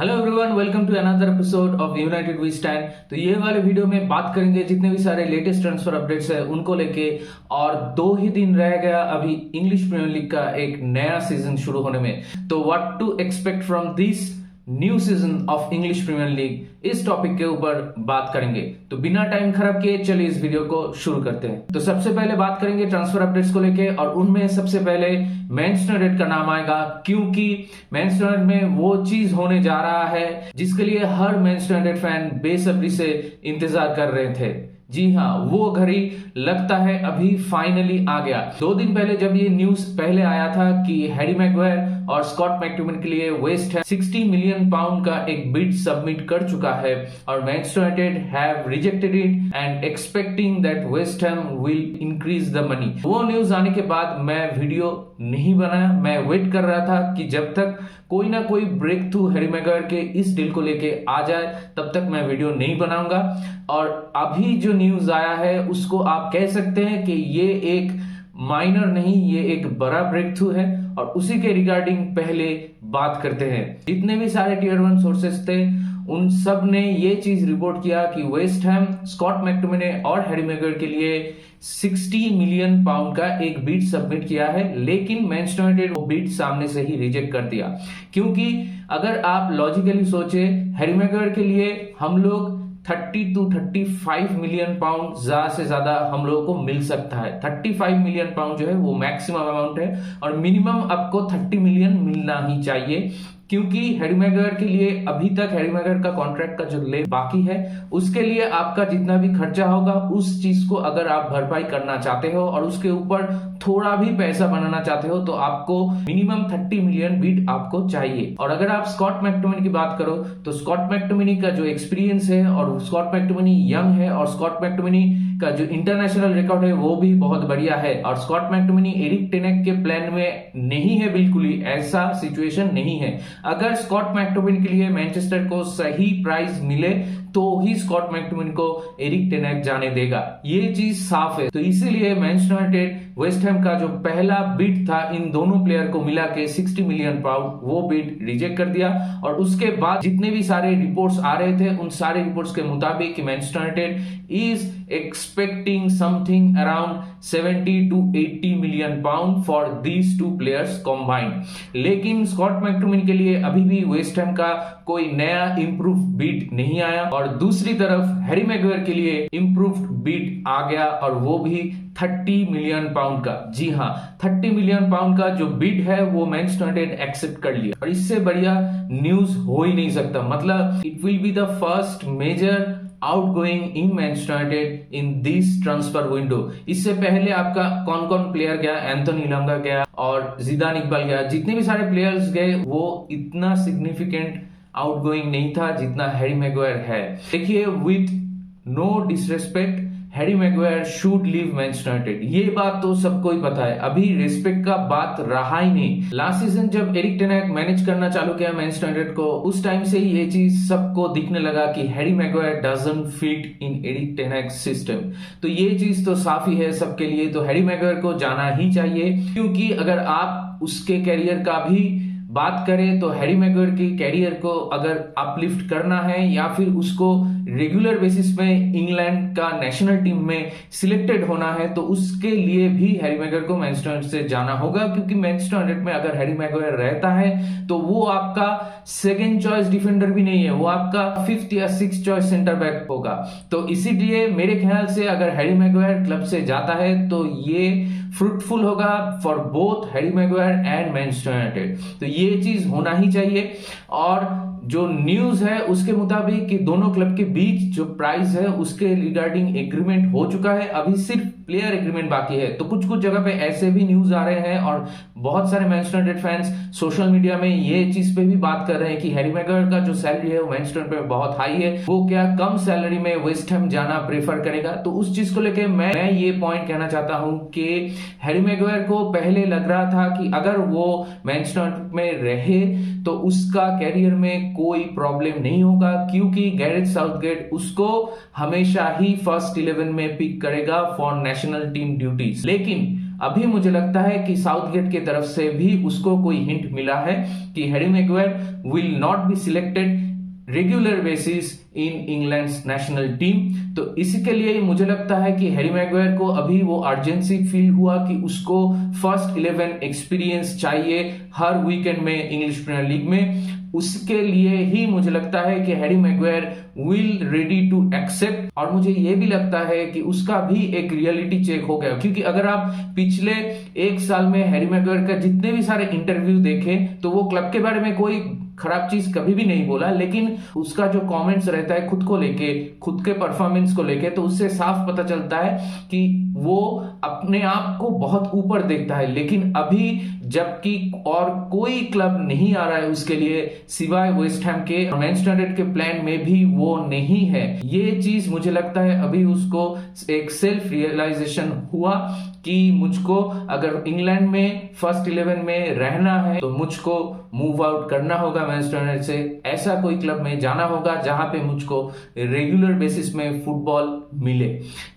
Hello everyone, welcome to another episode of United we stand. तो ये वाले video में बात करेंगे जितने भी सारे लेटेस्ट ट्रांसफर अपडेट्स है उनको लेके। और 2 ही दिन रह गया अभी इंग्लिश प्रीमियर लीग का एक नया सीजन शुरू होने में। तो what to expect from this new season of English Premier League, इस टॉपिक के ऊपर बात करेंगे। तो बिना टाइम खराब किए चलिए इस वीडियो को शुरू करते हैं। तो सबसे पहले बात करेंगे ट्रांसफर अपडेट्स को लेके, और उनमें सबसे पहले मैनचेस्टर यूनाइटेड का नाम आएगा, क्योंकि मैनचेस्टर यूनाइटेड में वो चीज होने जा रहा है जिसके लिए हर मैनचेस्टर यूनाइटेड फैन बेसब्री से इंतजार कर रहे थे। जी हाँ, वो घड़ी लगता है अभी फाइनली आ गया। 2 दिन पहले जब ये न्यूज पहले आया था कि हैरी मैगवायर और स्कॉट मैक्टोमिनी के लिए वेस्ट हैम 60 मिलियन पाउंड का एक बिड सबमिट कर चुका है, और Manchester United have rejected it and expecting that waste Ham will increase the money. वो न्यूज आने के बाद मैं वीडियो नहीं बनाया। मैं वेट कर रहा था कि जब तक कोई ना कोई ब्रेक थ्रू हैरी मैगवायर के इस डील को लेके आ जाए तब तक मैं वीडियो नहीं बनाऊंगा। और अभी जो न्यूज आया है उसको आप कह सकते हैं कि ये एक माइनर नहीं, ये एक बड़ा ब्रेक थ्रू है, और उसी के रिगार्डिंग पहले बात करते हैं। जितने भी सारे टियर 1 सोर्सेस थे उन सब ने ये चीज रिपोर्ट किया कि वेस्ट हैम स्कॉट मैक्टोमिनी और हैरी मैगवायर के लिए 60 मिलियन पाउंड का एक बिड सबमिट किया है, लेकिन मैनचेस्टर यूनाइटेड वो बिड सामने से ही रिजेक्ट कर दिया। क्योंकि अगर आप लॉजिकली सोचे, हैरी मैगवायर के लिए हम लोग 30 to 35 मिलियन पाउंड ज्यादा से ज्यादा हम लोगों को मिल सकता है। 35 मिलियन पाउंड जो है वो मैक्सिमम अमाउंट है, और मिनिमम आपको 30 मिलियन मिलना ही चाहिए। क्योंकि हैरी मैगवायर के लिए अभी तक हैरी मैगवायर का कॉन्ट्रैक्ट का जो ले बाकी है उसके लिए आपका जितना भी खर्चा होगा उस चीज को अगर आप भरपाई करना चाहते हो और उसके ऊपर थोड़ा भी पैसा बनाना चाहते हो तो आपको मिनिमम 30 मिलियन बिड आपको चाहिए। और अगर आप स्कॉट मैक्टोमिनी की बात करो तो स्कॉट मैक्टोमिनी का जो एक्सपीरियंस है, और स्कॉट मैक्टोमिनी यंग है, और स्कॉट मैक्टोमिनी का जो इंटरनेशनल रिकॉर्ड है वो भी बहुत बढ़िया है, और स्कॉट मैक्टोमिनी एरिक टेन हैग के प्लान में नहीं है, बिल्कुल ही ऐसा सिचुएशन नहीं है। अगर स्कॉट मैक्टोमिनी के लिए मैनचेस्टर को सही प्राइस मिले तो ही स्कॉट मैक्टोमिनी को एरिक टेन हैग जाने देगा, ये चीज साफ है। तो इसीलिए मैनचेस्टर यूनाइटेड वेस्ट हैम का जो पहला बिड था इन दोनों प्लेयर को मिला के 60 मिलियन पाउंड, वो बिड रिजेक्ट कर दिया। और उसके बाद जितने भी सारे रिपोर्ट्स आ रहे थे उन सारे रिपोर्ट्स के मुताबिक कि Manchester United is expecting something around 70 to 80 million pound for these 2 players combined. लेकिन स्कॉट मैक्टोमिनी के लिए अभी भी वेस्ट हैम का कोई नया इंप्रूव बिड नहीं आया, और दूसरी तरफ हैरी मैगवायर के लिए इंप्रूव्ड बिड आ गया, और वो भी 30 मिलियन पाउंड का। जी हाँ, 30 मिलियन पाउंड का जो बिड है वो मैनचेस्टर यूनाइटेड एक्सेप्ट कर लिया, और इससे बढ़िया न्यूज हो ही नहीं सकता। मतलब it will be the first major outgoing in Manchester United in this transfer window. इससे पहले आपका कौन कौन प्लेयर गया, एंथोनी इलांगा गया और जिदान इकबाल गया, जितने भी सारे प्लेयर्स गए वो इतना सिग्निफिकेंट आउटगोइंग नहीं था जितना हैरी मैगवायर है। देखिए, with no disrespect, Harry Maguire should leave Manchester United, ये बात तो सबको ही पता है। अभी रिस्पेक्ट का बात रहा ही नहीं। लास्ट सीजन जब एरिक टेन हैग मैनेज करना चालू किया मैनचेस्टर यूनाइटेड को, उस टाइम से ही ये चीज सबको दिखने लगा कि Harry Maguire doesn't fit in Erik ten Hag system. तो ये चीज तो साफ ही है सबके लिए, तो हैरी मैगवायर को जाना ही चाहिए। क्योंकि अगर आप उसके कैरियर का भी बात करें तो हैरी मैगवायर के कैरियर को अगर अपलिफ्ट करना है या फिर उसको रेगुलर बेसिस पे इंग्लैंड का नेशनल टीम में सिलेक्टेड होना है तो उसके लिए भी हैरी मैगवायर को मैनचेस्टर यूनाइटेड से जाना होगा। क्योंकि मैनचेस्टर यूनाइटेड में अगर हैरी मैगवायर रहता है तो वो आपका सेकेंड चॉइस डिफेंडर भी नहीं है, वो आपका 5th या 6th चॉइस सेंटर बैक होगा। तो इसीलिए मेरे ख्याल से अगर हैरी मैगवायर क्लब से जाता है तो ये फ्रूटफुल होगा for both Harry Maguire and Manchester United. तो ये चीज होना ही चाहिए। और जो न्यूज है उसके मुताबिक कि दोनों क्लब के बीच जो प्राइस है उसके रिगार्डिंग एग्रीमेंट हो चुका है, अभी सिर्फ प्लेयर एग्रीमेंट बाकी है। तो कुछ कुछ जगह पे ऐसे भी न्यूज आ रहे हैं, और बहुत सारे Manchester United fans social media में ये चीज पे भी बात कर रहे हैं कि हैरी मैगवायर का जो सैलरी है वो मैनचेस्टर यूनाइटेड में बहुत हाई है, वो क्या कम सैलरी में वेस्ट हैम जाना प्रेफर करेगा। तो उस चीज को लेके मैं ये पॉइंट कहना चाहता हूं कि हैरी मैगवायर को पहले लग रहा था कि अगर वो मैनचेस्टर यूनाइटेड में रहे तो उसका कैरियर में कोई प्रॉब्लम नहीं होगा, क्योंकि गैरेथ साउथगेट उसको हमेशा ही फर्स्ट 11 में पिक करेगा फॉर नेशनल टीम ड्यूटीज। लेकिन अभी मुझे लगता है कि साउथगेट की तरफ से भी उसको कोई हिंट मिला है कि Harry Maguire will not be selected regular basis in England's national team. तो इसके लिए मुझे लगता है कि हैरी मैग्वायर को अभी वो अर्जेंसी फील हुआ कि उसको फर्स्ट 11 एक्सपीरियंस चाहिए हर वीकेंड में इंग्लिश प्रीमियर लीग में। उसके लिए ही मुझे लगता है कि Harry Maguire will ready to accept, और मुझे ये भी लगता है कि उसका भी एक रियलिटी चेक हो गया, क्योंकि अगर आप पिछले एक साल में हैरी मैग्वायर का जितने भी सारे इंटरव्यू देखें तो वो क्लब के बारे में कोई खराब चीज कभी भी नहीं बोला, लेकिन उसका जो कमेंट्स रहता है खुद को लेके, खुद के परफॉर्मेंस को लेके, तो उससे साफ पता चलता है कि वो अपने आप को बहुत ऊपर देखता है। लेकिन अभी जबकि और कोई क्लब नहीं आ रहा है उसके लिए सिवाय वेस्ट हैम के, मैनचेस्टर यूनाइटेड के प्लान में भी वो नहीं है। ये चीज मुझे लगता है अभी उसको एक सेल्फ रियलाइजेशन हुआ कि मुझको अगर इंग्लैंड में फर्स्ट 11 में रहना है तो मुझको मूव आउट करना होगा मैनचेस्टर यूनाइटेड से, ऐसा कोई क्लब में जाना होगा जहां पे मुझको रेगुलर बेसिस में फुटबॉल मिले।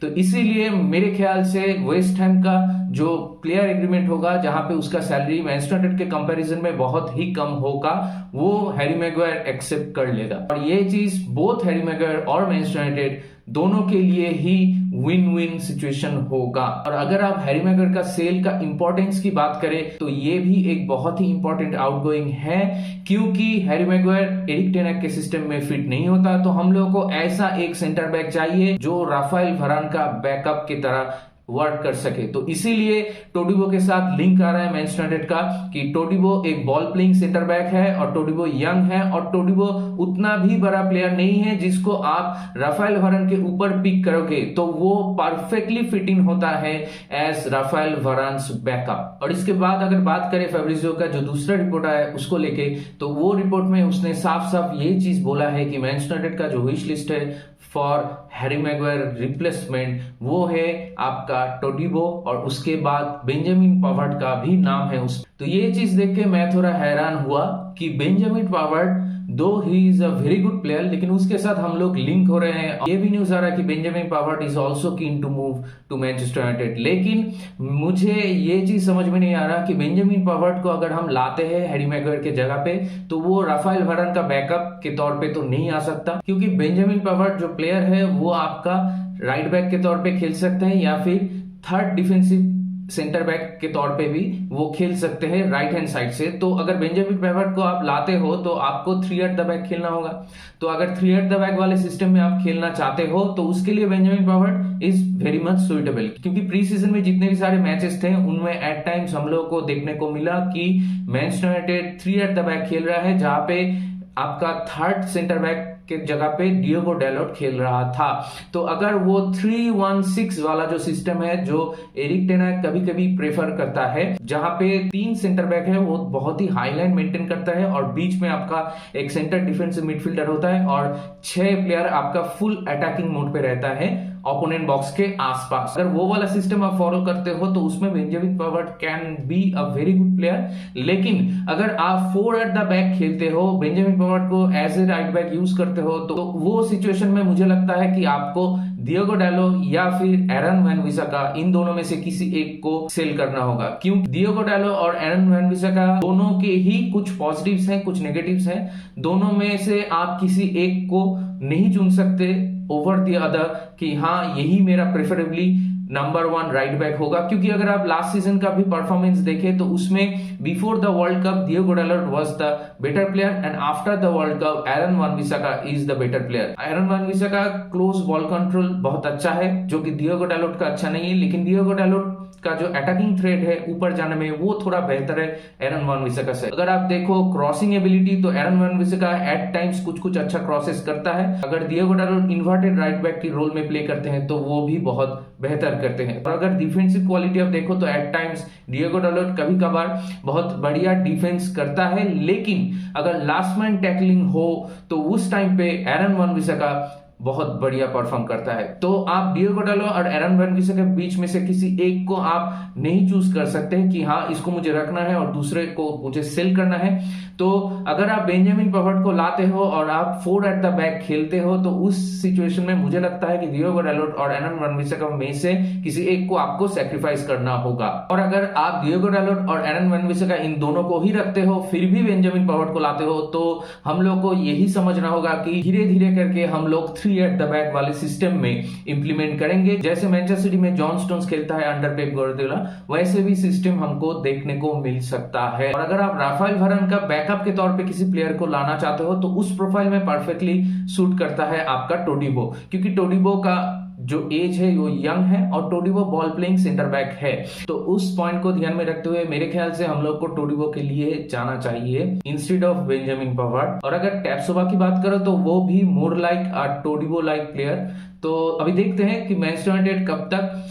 तो इसीलिए मेरे ख्याल से वेस्ट हैम का जो प्लेयर एग्रीमेंट होगा जहां पे उसका सैलरी मैनचेस्टर यूनाइटेड के कंपैरिजन में बहुत ही कम होगा, वो हैरी मैग्वायर एक्सेप्ट कर लेगा। और ये चीज बोथ हैरी मैग्वायर और मैनचेस्टर यूनाइटेड दोनों के लिए ही विन विन सिचुएशन होगा। और अगर आप हैरी मैग्वायर का सेल का इंपॉर्टेंस की बात करें तो ये भी एक बहुत ही इंपॉर्टेंट आउटगोइंग है, क्योंकि हैरी मैग्वायर एरिक टेन हाग के सिस्टम में फिट नहीं होता। तो हम लोगों को ऐसा एक सेंटर बैक चाहिए जो राफेल वरान का बैकअप की तरह वर्क कर सके। तो इसीलिए टोडिबो के साथ लिंक आ रहा है मैनचेस्टर यूनाइटेड का कि टोडिबो एक बॉल प्लेइंग सेंटर बैक है और टोडिबो यंग है, और टोडिबो उतना भी बड़ा प्लेयर नहीं है जिसको आप राफेल वरान के ऊपर पिक करोगे, तो वो परफेक्टली फिट इन होता है एज राफेल वरान्स बैकअप। और इसके बाद अगर बात करें फेब्रिजियो का जो दूसरा रिपोर्ट आया उसको लेके, तो वो रिपोर्ट में उसने साफ साफ ये चीज बोला है कि मैनचेस्टर यूनाइटेड का जो विश लिस्ट है फॉर हैरी मैग्वायर रिप्लेसमेंट वो है आपका टोडिबो, और उसके बाद बेंजामिन पावर्ड का भी नाम है उस। तो ये चीज देख के मैं थोड़ा हैरान हुआ कि बेंजामिन पावर्ड दो ही is a very good player, लेकिन उसके साथ हम लोग लिंक हो रहे हैं। ये भी न्यूज आ रहा है कि Benjamin Pavard is also keen to move to Manchester United. लेकिन मुझे ये चीज समझ में नहीं आ रहा कि बेंजामिन पावर्ड को अगर हम लाते हैं हैरी मैग्वायर के जगह पे तो वो राफेल वरान का बैकअप के तौर पे तो नहीं आ सकता, क्योंकि बेंजामिन पावर्ड जो प्लेयर है वो आपका राइट बैक के तौर पे खेल सकते हैं या फिर थर्ड डिफेंसिव सेंटर बैक के तौर पे भी वो खेल सकते हैं राइट हैंड साइड से। तो अगर बेंजामिन पावर्ड को आप लाते हो तो आपको 3 एट द बैक खेलना होगा। तो अगर 3 एट द बैक वाले सिस्टम में आप खेलना चाहते हो तो उसके लिए Benjamin Pavard is very much suitable, क्योंकि प्री सीजन में जितने भी सारे मैचेस थे उनमें एट टाइम्स हम लोगों को देखने को मिला कि Manchester United 3 eight the back खेल रहा है, जहां पे आपका थर्ड सेंटर बैक के जगह पे डिएगो डैलोट खेल रहा था। तो अगर वो 3-1-6 वाला जो सिस्टम है जो एरिक टेन हाग कभी कभी प्रेफर करता है, जहां पे 3 सेंटर बैक है, वो बहुत ही हाई लाइन मेंटेन करता है और बीच में आपका एक सेंटर डिफेंसिव मिडफील्डर होता है और 6 प्लेयर आपका फुल अटैकिंग मोड पे रहता है ओपोनेंट बॉक्स के आसपास। अगर वो वाला सिस्टम आप फॉलो करते हो तो उसमें Benjamin Pavard can be a very good player. लेकिन अगर आप 4 एट द बैक खेलते हो, बेंजामिन पावर्ड को as a right back use करते हो, तो वो सिचुएशन में मुझे लगता है कि आपको डिएगो डालो या फिर एरन वैन बिसाका, इन दोनों में से किसी एक को सेल करना होगा। क्यों? डिएगो डालो और एरन वैन बिसाका दोनों के ही कुछ पॉजिटिव्स हैं, कुछ नेगेटिव्स हैं। दोनों में से आप किसी एक को नहीं चुन सकते ओवर द अदर कि हाँ यही मेरा प्रेफरेबली नंबर 1 राइट बैक होगा, क्योंकि अगर आप लास्ट सीजन का भी परफॉर्मेंस देखें तो उसमें before the World Cup Diogo Dalot was the better player and after the World Cup Aaron Wan Bissaka is the better player. Aaron Wan Bissaka close ball control बहुत अच्छा है, जो कि डिएगो डालोट का अच्छा नहीं है, लेकिन डिएगो डालोट का जो अटैकिंग थ्रेट है ऊपर जाने में वो थोड़ा बेहतर है एरन वैन बिसाका से। अगर आप देखो क्रॉसिंग एबिलिटी तो एरन वैन बिसाका एट टाइम्स कुछ अच्छा क्रॉसेस करता है। अगर डिएगो डालोट इन्वर्टेड राइट बैक की रोल में प्ले करते हैं तो वो भी बहुत बेहतर करते हैं। और अगर डिफेंसिव क्वालिटी आप देखो तो एट टाइम्स डिएगो डालोट कभी कभार बहुत बढ़िया डिफेंस करता है, लेकिन अगर लास्ट मैन टैकलिंग हो तो उस टाइम पे एरन वैन बिसाका बहुत बढ़िया परफॉर्म करता है। तो आप डिएगो डालो और एरन वैन बिसाका के बीच में से किसी एक को आप नहीं चूज कर सकते कि हाँ इसको मुझे रखना है और दूसरे को मुझे सेल करना है। तो अगर आप बेंजामिन पेवर्ट को लाते हो और आप 4 एट द बैक खेलते हो तो उस सिचुएशन में मुझे लगता है कि डिएगो डालोट और एरन वैन बिसाका में से किसी एक को आपको सैक्रिफाइस करना होगा। और अगर आप डिएगो डालोट और एरन वैन बिसाका इन दोनों को ही रखते हो फिर भी बेंजामिन पेवर्ट को लाते हो तो हम लोग को यही समझना होगा कि धीरे धीरे करके हम लोग 3 एट द बैक वाले सिस्टम में इंप्लीमेंट करेंगे। जैसे मैनचेस्टर सिटी में जॉन स्टोन्स खेलता है अंडर पेप गार्डियोला, वैसे भी सिस्टम हमको देखने को मिल सकता है। और अगर आप राफेल वारान का बैकअप के तौर पे किसी प्लेयर को लाना चाहते हो तो उस प्रोफाइल में परफेक्टली सूट करता है आपका टोडिबो, क्योंकि टोडिबो का जो एज है वो यंग है और टोडिबो बॉल प्लेइंग सेंटर बैक है। तो उस पॉइंट को ध्यान में रखते हुए मेरे ख्याल से हम लोग को टोडिबो के लिए जाना चाहिए इंस्टेड ऑफ बेंजामिन पेवर्ट। और अगर टैपसोबा की बात करो तो वो भी more like a Todibo like player. तो अभी देखते हैं कि मैनचेस्टर यूनाइटेड कब तक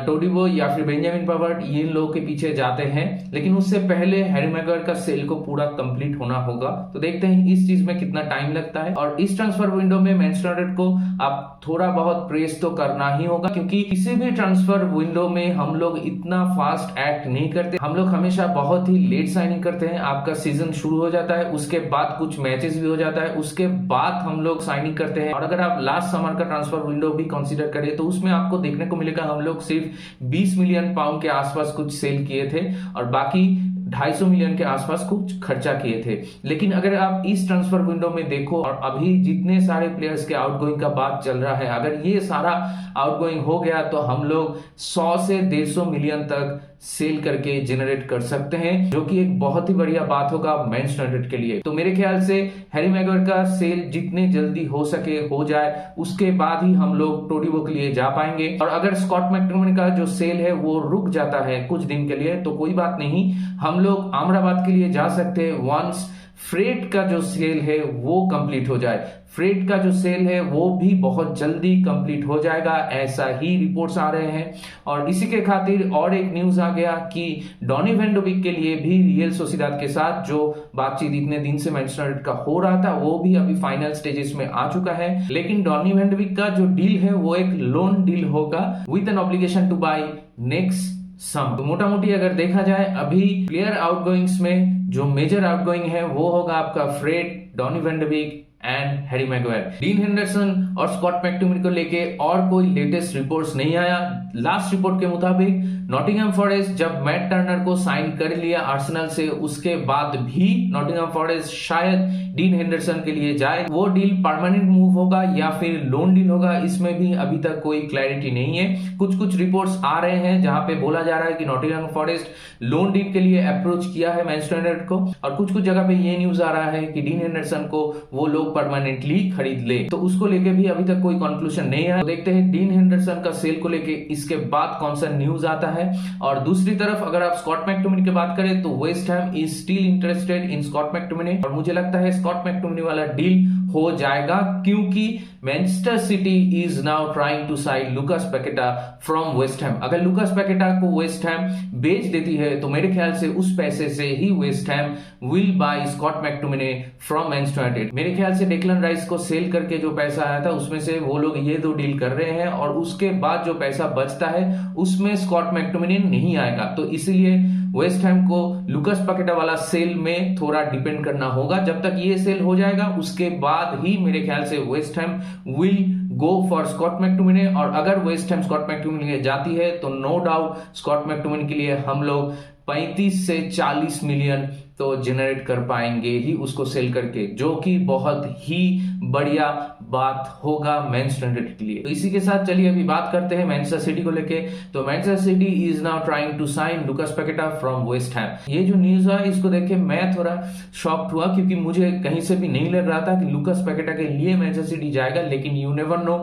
टोडिबो या फिर बेंजामिन पेवर्ट ये लोग के पीछे जाते हैं, लेकिन उससे पहले हैरी मैगवायर का सेल को पूरा कंप्लीट होना होगा। तो देखते हैं इस चीज में कितना टाइम लगता है। और इस ट्रांसफर विंडो में मैनचेस्टर यूनाइटेड को आप थोड़ा बहुत प्रेस तो करना ही होगा, क्योंकि किसी भी ट्रांसफर विंडो में हम लोग इतना फास्ट एक्ट नहीं करते। हम लोग हमेशा बहुत ही लेट साइनिंग करते हैं। आपका सीजन शुरू हो जाता है, उसके बाद कुछ मैचेस भी हो जाता है, उसके बाद हम लोग साइनिंग करते हैं। और अगर आप लास्ट समर का ट्रांसफर विंडो भी कंसीडर करें तो उसमें आपको देखने को मिलेगा हम लोग सिर्फ 20 मिलियन पाउंड के आसपास कुछ सेल किए थे और बाकी 250 मिलियन के आसपास कुछ खर्चा किए थे। लेकिन अगर आप इस ट्रांसफर विंडो में देखो और अभी जितने सारे प्लेयर्स के आउटगोइंग का बात चल रहा है, अगर ये सारा आउटगोइंग हो गया तो हम लोग 100 से 150 मिलियन तक सेल करके जनरेट कर सकते हैं, जो कि एक बहुत ही बढ़िया बात होगा मैनचेस्टर यूनाइटेड के लिए। तो मेरे ख्याल से हैरी मैगवायर का सेल जितने जल्दी हो सके हो जाए, उसके बाद ही हम लोग टोडिबो के लिए जा पाएंगे। और अगर स्कॉट मैकटोमिनी का जो सेल है वो रुक जाता है कुछ दिन के लिए तो कोई बात नहीं, हम लोग अमराबाद के लिए जा सकते हैं वंस फ्रेड का जो सेल है वो कंप्लीट हो जाए। फ्रेड का जो सेल है वो भी बहुत जल्दी कंप्लीट हो जाएगा, ऐसा ही रिपोर्ट्स आ रहे हैं। और इसी के खातिर और एक न्यूज आ गया कि डॉनी वैन डे बीक के लिए भी रियल सोसिएदाद के साथ जो बातचीत इतने दिन से मैनचेस्टर यूनाइटेड का हो रहा था वो भी अभी फाइनल स्टेजेस में आ चुका है। लेकिन डॉनी वैन डे बीक का जो डील है वो एक लोन डील होगा with an obligation to buy next some. तो मोटा मोटी अगर देखा जाए अभी प्लेयर आउटगोइंग्स में जो मेजर आउटगोइंग है वो होगा आपका Fred, Donny van de Beek and Harry Maguire. Dean Henderson और स्कॉट मैकटोमिनी को लेके और कोई लेटेस्ट रिपोर्ट्स नहीं आया। लास्ट रिपोर्ट के मुताबिक नॉटिंघम फॉरेस्ट जब मैट टर्नर को साइन कर लिया आर्सेनल से, उसके बाद भी नॉटिंघम फॉरेस्ट शायद डीन हेंडरसन के लिए जाए। वो डील परमानेंट मूव होगा या फिर लोन डील होगा, इसमें भी अभी तक कोई क्लैरिटी नहीं है। कुछ कुछ रिपोर्ट्स आ रहे हैं जहां पे बोला जा रहा है कि नॉटिंघम फॉरेस्ट लोन डील के लिए अप्रोच किया है मैनचेस्टर यूनाइटेड को, और कुछ कुछ जगह पे ये न्यूज आ रहा है कि डीन हेंडरसन को वो लोग परमानेंटली खरीद ले। तो उसको लेके भी अभी तक कोई कंक्लूजन नहीं है। तो देखते हैं डीन हेंडरसन का सेल को लेके इसके बाद कौन सा न्यूज आता है। और दूसरी तरफ अगर आप स्कॉट मैकटोमिनी की बात करें तो West Ham is still interested in Scott McTominay, और मुझे लगता है स्कॉट मैकटोमिनी वाला डील हो जाएगा, क्योंकि Manchester City is now trying to sign Lucas Paqueta from West Ham. अगर लुकास पैकेटा को वेस्ट हैम बेच देती है तो मेरे ख्याल से उस पैसे से ही West Ham will buy Scott McTominay from Manchester United. मेरे ख्याल से डेक्लन राइस को सेल करके जो पैसा आया था उसमें से वो लोग ये दो डील कर रहे हैं, और उसके बाद जो पैसा बचता है उसमें स्कॉट मैकटोमिनी नहीं आएगा। तो इसीलिए वेस्ट हैम को लुकास पैकेटा वाला सेल में थोड़ा डिपेंड करना होगा। जब तक ये सेल हो जाएगा उसके बाद ही मेरे ख्याल से West Ham will go for Scott McTominay. और अगर वेस्ट हैम स्कॉट मैकटोमिनी जाती है तो नो डाउट स्कॉट मैकटोमिनी के लिए हम लोग 35 से 40 मिलियन तो जनरेट कर पाएंगे ही उसको सेल करके, जो कि बहुत ही बढ़िया बात होगा मैनचेस्टर यूनाइटेड के लिए। तो इसी के साथ चलिए अभी बात करते हैं मैनचेस्टर सिटी को लेके। तो Manchester City is now trying to sign Lucas Paqueta from West Ham. ये जो न्यूज है इसको देख के मैं थोड़ा शॉक्ड हुआ, क्योंकि मुझे कहीं से भी नहीं लग रहा था कि लुकास पैकेटा के लिए मैनचेस्टर सिटी जाएगा। लेकिन यू नेवर नो,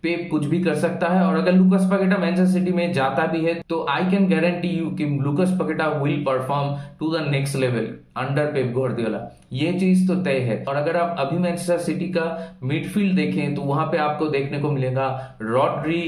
पेप कुछ भी कर सकता है। और अगर लुकास पैकेटा मैनचेस्टर सिटी में जाता भी है तो आई कैन गारंटी यू कि Lucas Paqueta will perform to the next level under Pep Guardiola. ये चीज तो तय है। और अगर आप अभी मैनचेस्टर सिटी का मिडफील्ड देखें तो वहां पे आपको देखने को मिलेगा रॉड्री,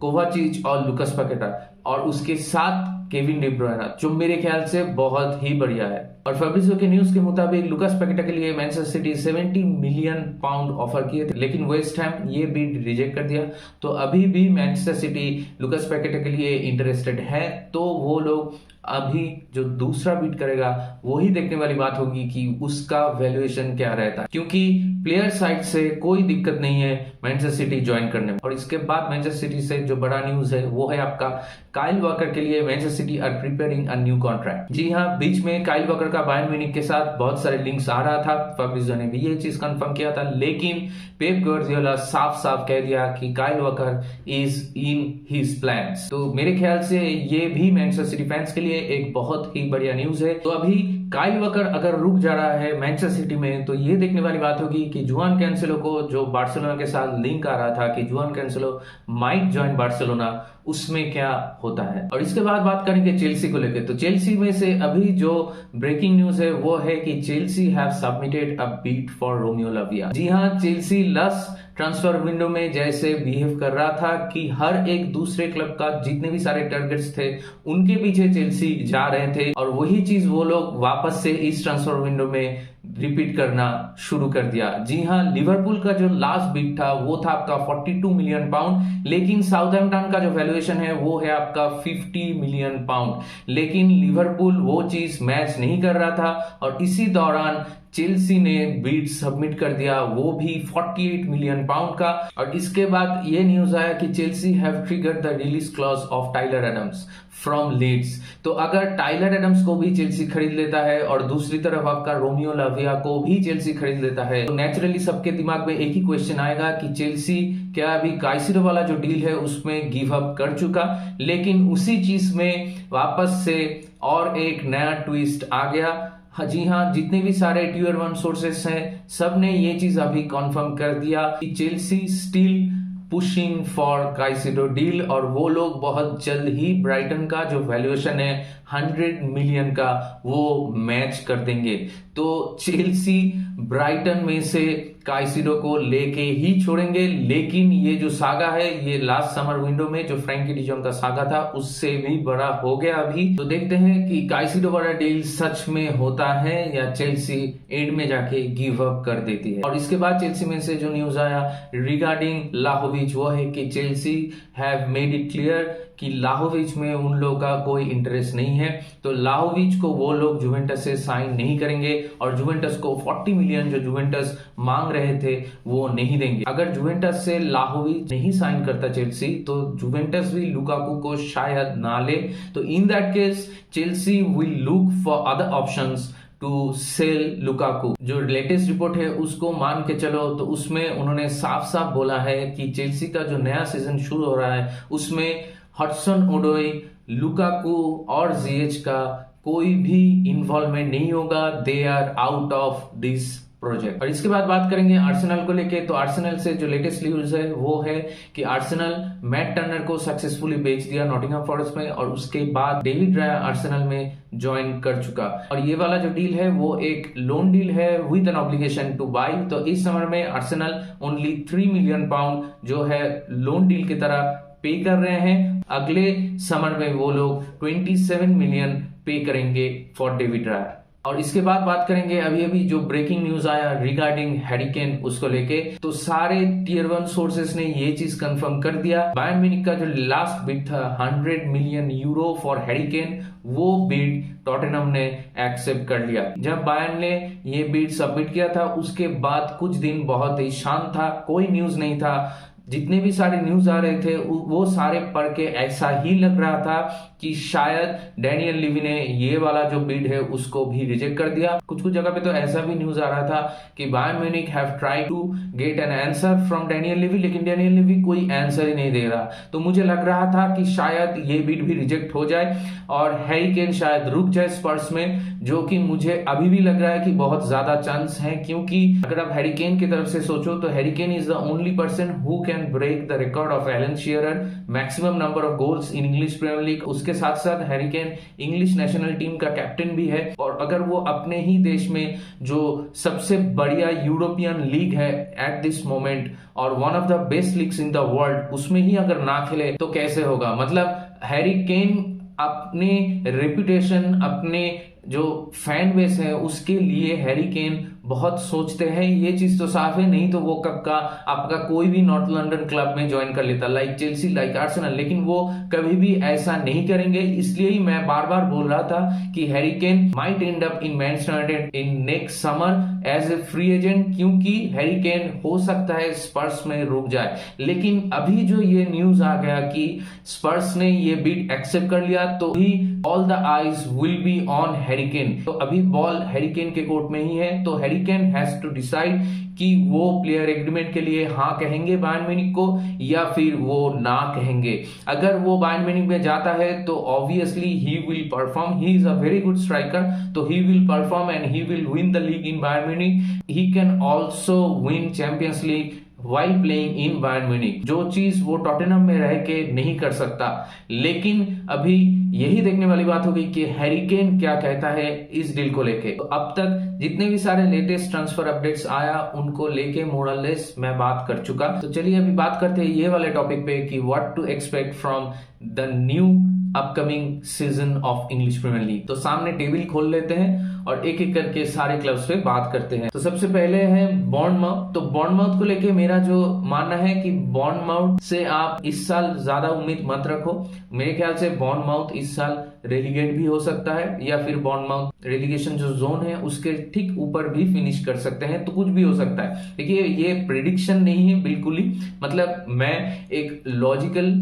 कोवाचिच और लुकास पैकेटा, और उसके साथ केविन डी ब्रुयना, जो मेरे ख्याल से बहुत ही बढ़िया है। और फैब्रिजियो के न्यूज के मुताबिक लुकास पैकेटा के लिए Manchester city 70 million pound offer किए थे, लेकिन वेस्ट हैम ये बिड रिजेक्ट कर दिया। तो अभी भी मैनचेस्टर सिटी लुकास पैकेटा के लिए इंटरेस्टेड है, तो वो लोग अभी जो दूसरा बीट करेगा वही देखने वाली बात होगी कि उसका वैल्यूएशन क्या रहता है, क्योंकि प्लेयर साइड से कोई दिक्कत नहीं है मैनचेस्टर सिटी ज्वाइन करने में। और इसके बाद मैनचेस्टर सिटी से जो बड़ा न्यूज है वो है आपका काइल वॉकर के लिए Manchester City are preparing a new contract. जी हाँ, बीच में काइल वॉकर का बायर्न म्यूनिख के साथ बहुत सारे लिंक्स आ रहा था, फैब्रिजियो ने भी ये चीज कंफर्म किया था, लेकिन पेप गार्डियोला साफ साफ कह दिया कि Kyle walker is in his plans. तो मेरे ख्याल से ये भी मैनचेस्टर सिटी फैंस के लिए एक बहुत ही बढ़िया न्यूज है। तो अभी काइल वॉकर अगर रुक जा रहा है मैनचेस्टर सिटी में, तो ये देखने वाली बात होगी कि जुआन कैंसेलो को जो बार्सिलोना के साथ लिंक आ रहा था कि जुआन कैंसेलो माइट ज्वाइन बार्सिलोना, उसमें क्या होता है। और इसके बाद बात करेंगे चेल्सी को लेकर। तो चेल्सी में से अभी जो ब्रेकिंग न्यूज है वो है कि Chelsea have submitted a bid for Romeo Lavia. जी हाँ, चेल्सी लास्ट ट्रांसफर विंडो में जैसे बिहेव कर रहा था कि हर एक दूसरे क्लब का जितने भी सारे टारगेट्स थे उनके पीछे चेल्सी जा रहे थे, और वही चीज वो लोग वापस से इस ट्रांसफर विंडो में रिपीट करना शुरू कर दिया। जी हाँ, लिवरपूल का जो लास्ट बिड था वो था आपका 42 मिलियन पाउंड, लेकिन साउथहैम्पटन का जो वैल्यूएशन है वो है आपका 50 मिलियन पाउंड, लेकिन लिवरपूल वो चीज मैच नहीं कर रहा था, और इसी दौरान चेल्सी ने बिड सबमिट कर दिया, वो भी 48 मिलियन पाउंड का। और इसके बाद ये न्यूज आया कि Chelsea have triggered the release clause of Tyler Adams from Leeds. तो अगर टाइलर एडम्स को भी चेल्सी खरीद लेता है और दूसरी तरफ आपका रोमियो लाविया को भी चेल्सी खरीद लेता है, तो नेचुरली सबके दिमाग में एक ही क्वेश्चन आएगा कि चेल्सी क्या अभी काइसेडो वाला जो डील है उसमें गिव अप कर चुका। लेकिन उसी चीज में वापस से और एक नया ट्विस्ट आ गया। जी हाँ, जितने भी सारे टियर 1 सोर्सेस हैं सब ने ये चीज अभी कंफर्म कर दिया कि Chelsea still pushing for Caicedo deal, और वो लोग बहुत जल्द ही ब्राइटन का जो वैल्यूएशन है 100 मिलियन का वो मैच कर देंगे। तो चेल्सी ब्राइटन में से काइसेडो को लेके ही छोड़ेंगे, लेकिन ये जो सागा है ये लास्ट समर विंडो में जो फ्रैंकी डिजोंग का सागा था उससे भी बड़ा हो गया अभी। तो देखते हैं कि काइसेडो वाला डील सच में होता है या चेल्सी एंड में जाके गिव अप कर देती है। और इसके बाद चेल्सी में से जो न्यूज आया रिगार्डिंग लाहोविच वो है कि Chelsea have made it clear कि लाहोविच में उन लोगों का कोई इंटरेस्ट नहीं है। तो लाहोविच को वो लोग जुवेंटस से साइन नहीं करेंगे, और जुवेंटस को 40 मिलियन जो जुवेंटस मांग रहे थे वो नहीं देंगे। अगर जुवेंटस से लाहोविच नहीं साइन करता चेल्सी, तो जुवेंटस भी लुकाकू को शायद ना ले। तो in that case Chelsea will look for other options to sell Lukaku. जो लेटेस्ट रिपोर्ट है उसको मान के चलो तो उसमें उन्होंने साफ साफ बोला है कि चेल्सी का जो नया सीजन शुरू हो रहा है उसमें हडसन ओडोई, लुकाकू और जीएच का कोई भी इन्वॉल्वमेंट नहीं होगा। They are out of this project. और इसके बाद बात करेंगे आर्सेनल को लेके। तो आर्सेनल से जो लेटेस्ट न्यूज है वो है कि आर्सेनल मैट टर्नर को सक्सेसफुली बेच दिया नॉटिंघम फॉरेस्ट में, और उसके बाद डेविड राया आर्सेनल में ज्वाइन कर चुका। और ये वाला जो डील है वो एक लोन डील है with an obligation to buy. तो इस समर में आर्सेनल ओनली 3 मिलियन पाउंड जो है लोन डील की तरह पे कर रहे हैं। अगले समर में वो लोग 27 मिलियन पे करेंगे फॉर डेविड राया। और इसके बाद बात करेंगे अभी अभी जो ब्रेकिंग न्यूज आया रिगार्डिंग हैरी केन उसको लेके। तो सारे टियर 1 सोर्सेस ने ये चीज कंफर्म कर दिया, बायर्न म्यूनिख का जो लास्ट बिड था 100 million euro for Harry Kane, वो बिड टॉटेनहम ने एक्सेप्ट कर लिया। जब बायर्न ने ये बिड सबमिट किया था उसके बाद कुछ दिन बहुत ही शांत था, कोई न्यूज नहीं था। जितने भी सारे न्यूज आ रहे थे वो सारे पढ़ के ऐसा ही लग रहा था कि शायद डैनियल लिवी ने ये वाला जो बिड है उसको भी रिजेक्ट कर दिया। कुछ कुछ जगह पे तो ऐसा भी न्यूज आ रहा था कि Bayern Munich have tried to get an answer from Daniel Levy, लेकिन डैनियल लिवी कोई आंसर ही नहीं दे रहा। तो मुझे लग रहा था कि शायद ये बिड भी रिजेक्ट हो जाए और हैरी केन शायद रुक जाए स्पर्स में, जो कि मुझे अभी भी लग रहा है कि बहुत ज्यादा चांस है। क्योंकि अगर आप हैरी केन की तरफ से सोचो तो Harry Kane is the only person who can break the record of Alan Shearer, maximum number of goals in English Premier League. उसके साथ साथ Harry Kane English national team का कैप्टन भी है, और अगर वो अपने ही देश में जो सबसे बढ़िया यूरोपियन लीग है एट दिस मोमेंट और one of the best leagues in the world, उसमें ही अगर ना खेले तो कैसे होगा। मतलब हैरी केन अपने रेपुटेशन, अपने जो फैन बेस है उसके लिए हैरी केन बहुत सोचते हैं, ये चीज तो साफ है, नहीं तो वो कब का आपका कोई भी नॉर्थ लंदन क्लब में ज्वाइन कर लेता, लाइक चेल्सी, लाइक आर्सेनल, लेकिन वो कभी भी ऐसा नहीं करेंगे। इसलिए ही मैं बार बार बोल रहा था कि Harry Kane might end up in Manchester United in next summer as a free agent, क्योंकि हैरी केन हो सकता है स्पर्स में रुक जाए। लेकिन अभी जो ये न्यूज आ गया कि स्पर्स ने ये बिड एक्सेप्ट कर लिया, तो he all the eyes will be on Harry Kane. तो अभी बॉल हैरी केन के कोर्ट में ही है, तो Harry Kane has to decide कि वो प्लेयर एग्रीमेंट के लिए हाँ कहेंगे बायर्न म्यूनिख को या फिर वो ना कहेंगे। अगर वो बायर्न म्यूनिख में जाता है तो obviously he will perform, he is a very good striker, तो he will perform and he will win the league in Bayern Munich. He can also win Champions League while playing in Bayern Munich, जो चीज वो Tottenham में रह के नहीं कर सकता। लेकिन अभी यही देखने वाली बात होगी कि हैरी केन क्या कहता है इस डील को लेके। तो अब तक जितने भी सारे लेटेस्ट ट्रांसफर अपडेट्स आया उनको लेके मोरलेस मैं बात कर चुका। तो चलिए अभी बात करते हैं ये वाले टॉपिक पे कि what to expect from the new upcoming season of English Premier League. तो सामने टेबल खोल लेते हैं और एक एक करके सारे क्लब्स पे बात करते हैं। तो सबसे पहले है बॉर्नमाउथ। तो बॉर्नमाउथ को लेके मेरा जो मानना है कि बॉर्नमाउथ से आप इस साल ज्यादा उम्मीद मत रखो। मेरे ख्याल से बॉर्नमाउथ इस साल रेलीगेट भी हो सकता है या फिर बॉर्नमाउथ रेलीगेशन जो जोन है उसके ठीक ऊपर भी फिनिश कर सकते हैं, तो कुछ भी हो सकता है। देखिए ये प्रिडिक्शन नहीं है बिल्कुल ही, मतलब मैं एक लॉजिकल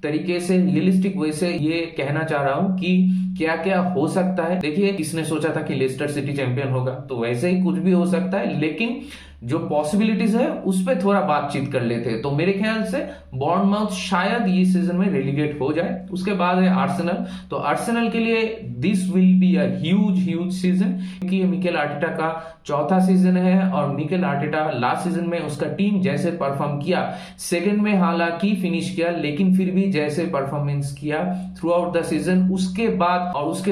तरीके से रियलिस्टिक वे से ये कहना चाह रहा हूं कि क्या क्या हो सकता है। देखिए किसने सोचा था कि लेस्टर सिटी चैंपियन होगा, तो वैसे ही कुछ भी हो सकता है, लेकिन जो पॉसिबिलिटीज है उस पर थोड़ा बातचीत कर लेते हैं। तो मेरे ख्याल से बॉर्नमाउथ शायद ये सीजन में रेलीगेट हो जाए। उसके बाद है आर्सेनल। तो आर्सेनल के लिए this will be a huge season, क्योंकि ये मिकेल आर्टेटा का चौथा सीजन है और मिकेल आर्टेटा लास्ट सीजन में उसका टीम जैसे परफॉर्म किया, सेकंड में हालांकि फिनिश किया, लेकिन फिर भी जैसे परफॉर्मेंस किया थ्रू आउट द सीजन, उसके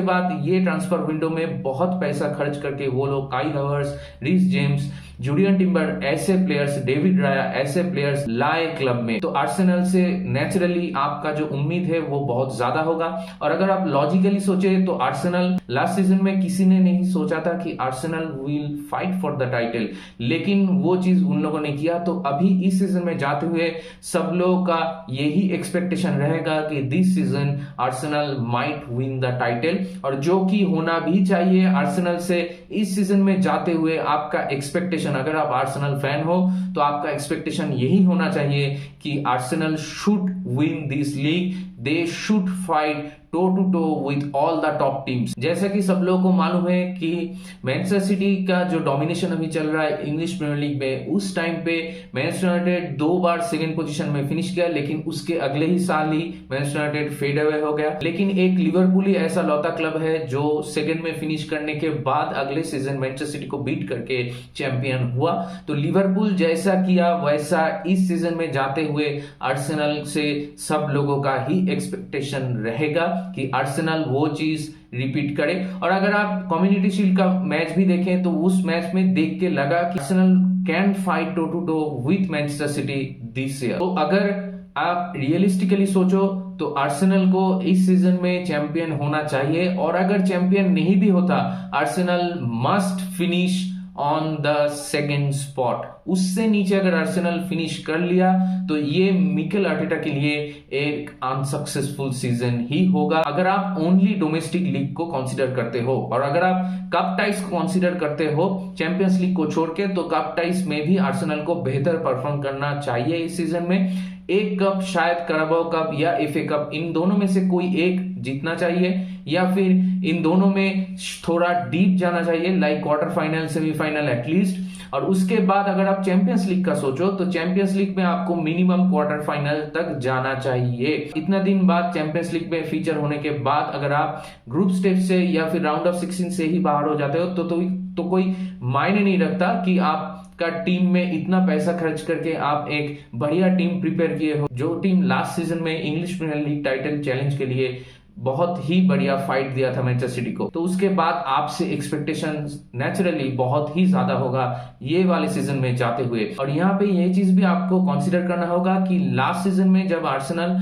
बाद ये ट्रांसफर विंडो में बहुत पैसा खर्च करके वो लोग Kai Havertz, Reece James, Jurrien Timber ऐसे प्लेयर्स, डेविड राया ऐसे प्लेयर्स लाए क्लब में। तो आर्सेनल से नेचुरली आपका जो उम्मीद है वो बहुत ज्यादा होगा। और अगर आप लॉजिकली सोचे तो आर्सेनल लास्ट सीजन में किसी ने नहीं सोचा था कि Arsenal will fight for the title, लेकिन वो चीज उन लोगों ने किया। तो अभी इस सीजन में जाते हुए सब लोगों का यही एक्सपेक्टेशन रहेगा कि this season Arsenal might win the title, और जो कि होना भी चाहिए। आर्सेनल से इस सीजन में जाते हुए आपका एक्सपेक्टेशन, अगर आप आर्सेनल फैन हो तो आपका एक्सपेक्टेशन यही होना चाहिए कि Arsenal should win this league, they should fight toe to toe with all the top teams. जैसा कि सब लोगों को मालूम है कि मैनचेस्टर सिटी का जो डोमिनेशन अभी चल रहा है इंग्लिश प्रीमियर लीग में, उस टाइम पे मैनचेस्टर यूनाइटेड 2 बार सेकंड पोजीशन में फिनिश किया, लेकिन उसके अगले ही साल ही मैनचेस्टर यूनाइटेड फेड अवे हो गया। लेकिन एक लिवरपूल ही ऐसा लौता क्लब है जो सेकंड में फिनिश करने के बाद अगले सीजन मैनचेस्टर सिटी को बीट करके चैंपियन हुआ। तो लिवरपूल जैसा किया वैसा इस सीजन में जाते हुए आर्सेनल से सब लोगों का ही एक्सपेक्टेशन रहेगा कि आर्सेनल वो चीज रिपीट करे। और अगर आप कम्युनिटी शील्ड का मैच भी देखें तो उस मैच में देख के लगा कि Arsenal can fight toe to toe with Manchester City this year. तो अगर आप रियलिस्टिकली सोचो तो आर्सेनल को इस सीजन में चैंपियन होना चाहिए, और अगर चैंपियन नहीं भी होता Arsenal must finish on the second spot. उससे नीचे अगर आर्सेनल फिनिश कर लिया तो ये मिकेल आर्टेटा के लिए एक अनसक्सेसफुल सीजन ही होगा, अगर आप ओनली डोमेस्टिक लीग को कंसीडर करते हो। और अगर आप कप टाइस को कंसीडर करते हो चैंपियंस लीग को छोड़ के, तो कप टाइस में भी आर्सेनल को बेहतर परफॉर्म करना चाहिए इस सीजन में। एक कप शायद कैराबाओ कप या एफए कप, इन दोनों में से कोई एक जीतना चाहिए, या फिर इन दोनों में थोड़ा डीप जाना चाहिए, like quarter final, semifinal at least. और उसके बाद अगर आप चैंपियंस लीग का सोचो तो चैंपियंस लीग में आपको मिनिमम क्वार्टर फाइनल तक जाना चाहिए। इतना दिन बाद चैंपियंस लीग में फीचर होने के बाद अगर आप ग्रुप स्टेज से या फिर राउंड ऑफ 16 से ही बाहर हो जाते हो तो कोई मायने नहीं रखता कि आप का टीम में इतना पैसा खर्च करके आप एक बढ़िया टीम प्रिपेयर किए हो, जो टीम लास्ट सीजन में English Premier League title challenge के लिए बहुत ही बढ़िया फाइट दिया था मैनचेस्टर सिटी को। तो उसके बाद आपसे एक्सपेक्टेशन नेचुरली बहुत ही ज्यादा होगा ये वाले सीजन में जाते हुए। और यहाँ पे ये चीज भी आपको कंसीडर करना होगा कि लास्ट सीजन में जब Arsenal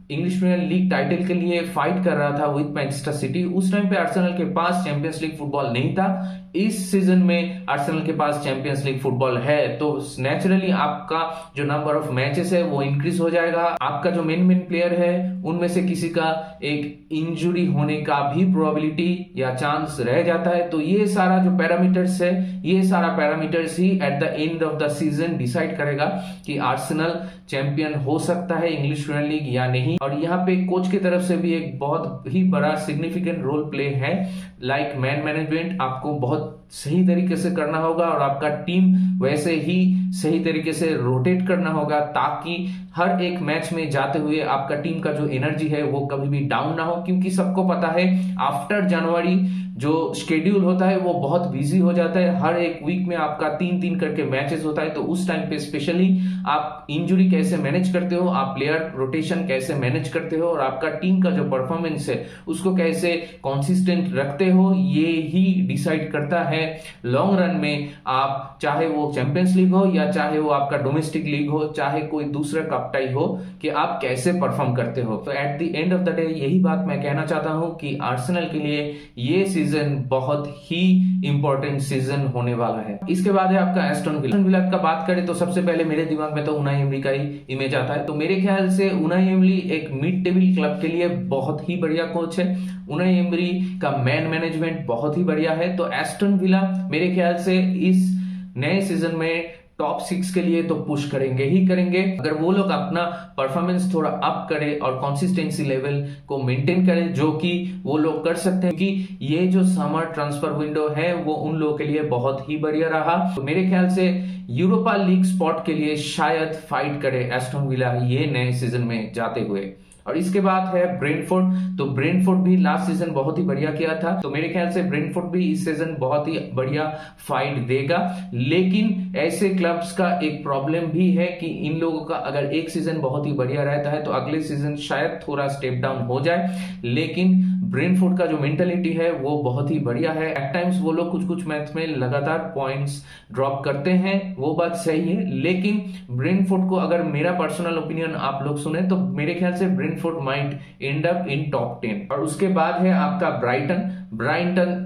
English Premier League title के लिए फाइट कर रहा था विद मैनचेस्टर सिटी। उस टाइम पे आर्सेनल के पास चैंपियंस लीग फुटबॉल नहीं था। इस सीजन में आर्सेनल के पास चैंपियंस लीग फुटबॉल है, तो नेचुरली आपका जो नंबर ऑफ मैचेस है वो इंक्रीज हो जाएगा। आपका जो मेन प्लेयर है उनमें से किसी का एक इंजुरी होने का भी प्रोबेबिलिटी या चांस रह जाता है। तो ये सारा जो पैरामीटर्स है, ये सारा parameters he eight the end of the season decide करेगा कि आर्सेनल चैंपियन हो सकता है इंग्लिश प्रीमियर लीग या नहीं। और यहाँ पे कोच की तरफ से भी एक बहुत ही बड़ा सिग्निफिकेंट रोल प्ले है, लाइक मैन मैनेजमेंट। आपको बहुत सही तरीके से करना होगा और आपका टीम वैसे ही सही तरीके से रोटेट करना होगा, ताकि हर एक मैच में जाते हुए आपका टीम का जो एनर्जी है वो कभी भी डाउन ना हो। क्योंकि सबको पता है आफ्टर जनवरी जो शेड्यूल होता है वो बहुत बिजी हो जाता है। हर एक वीक में आपका 3-3 करके मैचेस होता है, तो उस टाइम पे स्पेशली आप इंजुरी कैसे मैनेज करते हो, आप प्लेयर रोटेशन कैसे मैनेज करते हो और आपका टीम का जो परफॉर्मेंस है उसको कैसे कंसिस्टेंट रखते हो, ये ही डिसाइड करता है लॉन्ग रन में आप, चाहे वो चैंपियंस लीग हो या चाहे वो आपका डोमेस्टिक लीग हो, चाहे कोई दूसरा कप टाई हो, कि आप कैसे परफॉर्म करते हो। तो eight the end of the day यही बात मैं कहना चाहता हूं कि आर्सेनल के लिए ये सीजन बहुत ही इंपॉर्टेंट सीजन होने वाला है। इसके बाद है आपका एस्टन विला का बात करें तो सबसे पहले मेरे दिमाग में तो उनाई एमरी का ही इमेज आता है। तो मेरे ख्याल से उनाई एमरी एक मिड टेबल क्लब के लिए बहुत ही बढ़िया कोच है। उनाई एमरी का मैन मैनेजमेंट बहुत ही बढ़िया है। तो एस्टन विला मेरे ख्याल से इस नए सीजन में टॉप 6 के लिए तो पुश करेंगे ही करेंगे, अगर वो लोग अपना परफॉर्मेंस थोड़ा अप करे और कंसिस्टेंसी लेवल को मेंटेन करें, जो कि वो लोग कर सकते हैं। कि ये जो समर ट्रांसफर विंडो है वो उन लोगों के लिए बहुत ही बढ़िया रहा। तो मेरे ख्याल से यूरोपा लीग स्पॉट के लिए शायद फाइट करे एस्टन विला ये नए सीजन में जाते हुए। और इसके बाद है ब्रेंटफोर्ड। तो ब्रेंटफोर्ड भी लास्ट सीजन बहुत ही बढ़िया किया था, तो मेरे ख्याल से ब्रेंटफोर्ड भी इस सीजन बहुत ही बढ़िया फाइट देगा। लेकिन ऐसे क्लब्स का एक प्रॉब्लम भी है कि इन लोगों का अगर एक सीजन बहुत ही बढ़िया रहता है तो अगले सीजन शायद थोड़ा स्टेप डाउन हो जाए। लेकिन ब्रेंटफोर्ड का जो मेंटालिटी है वो बहुत ही बढ़िया है। एट टाइम्स वो लोग कुछ कुछ मैच में लगातार पॉइंट्स ड्रॉप करते हैं, वो बात सही है। लेकिन ब्रेंटफोर्ड को अगर मेरा पर्सनल ओपिनियन आप लोग सुने तो मेरे ख्याल से ब्रेंटफोर्ड माइट एंड अप इन टॉप 10। और उसके बाद है आपका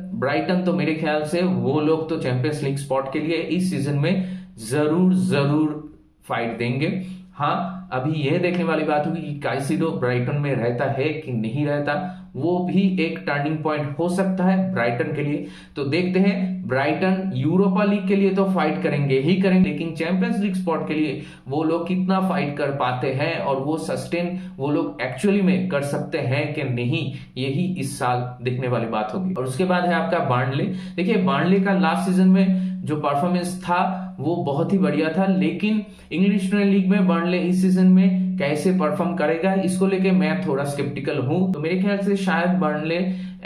ब्राइटन तो मेरे ख्याल से वो लोग तो चैंपियंस लीग स्पॉट के लिए इस सीजन में जरूर फाइट देंगे। हाँ, अभी यह देखने वाली बात होगी कि काइसिडो ब्राइटन में रहता है कि नहीं रहता, वो भी एक टर्निंग पॉइंट हो सकता है ब्राइटन के लिए। तो देखते हैं, ब्राइटन यूरोपा लीग के लिए तो फाइट करेंगे ही करेंगे, लेकिन चैंपियंस लीग स्पॉट के लिए वो लोग कितना फाइट कर पाते हैं और वो सस्टेन वो लोग एक्चुअली में कर सकते हैं कि नहीं, यही इस साल देखने वाली बात होगी। और उसके बाद है आपका बार्नले। देखिए, बार्नले का लास्ट सीजन में जो परफॉर्मेंस था वो बहुत ही बढ़िया था, लेकिन इंग्लिश प्रीमियर लीग में बार्नले इस सीजन में कैसे परफॉर्म करेगा इसको लेके मैं थोड़ा स्केप्टिकल हूं। तो मेरे ख्याल से शायद बार्नले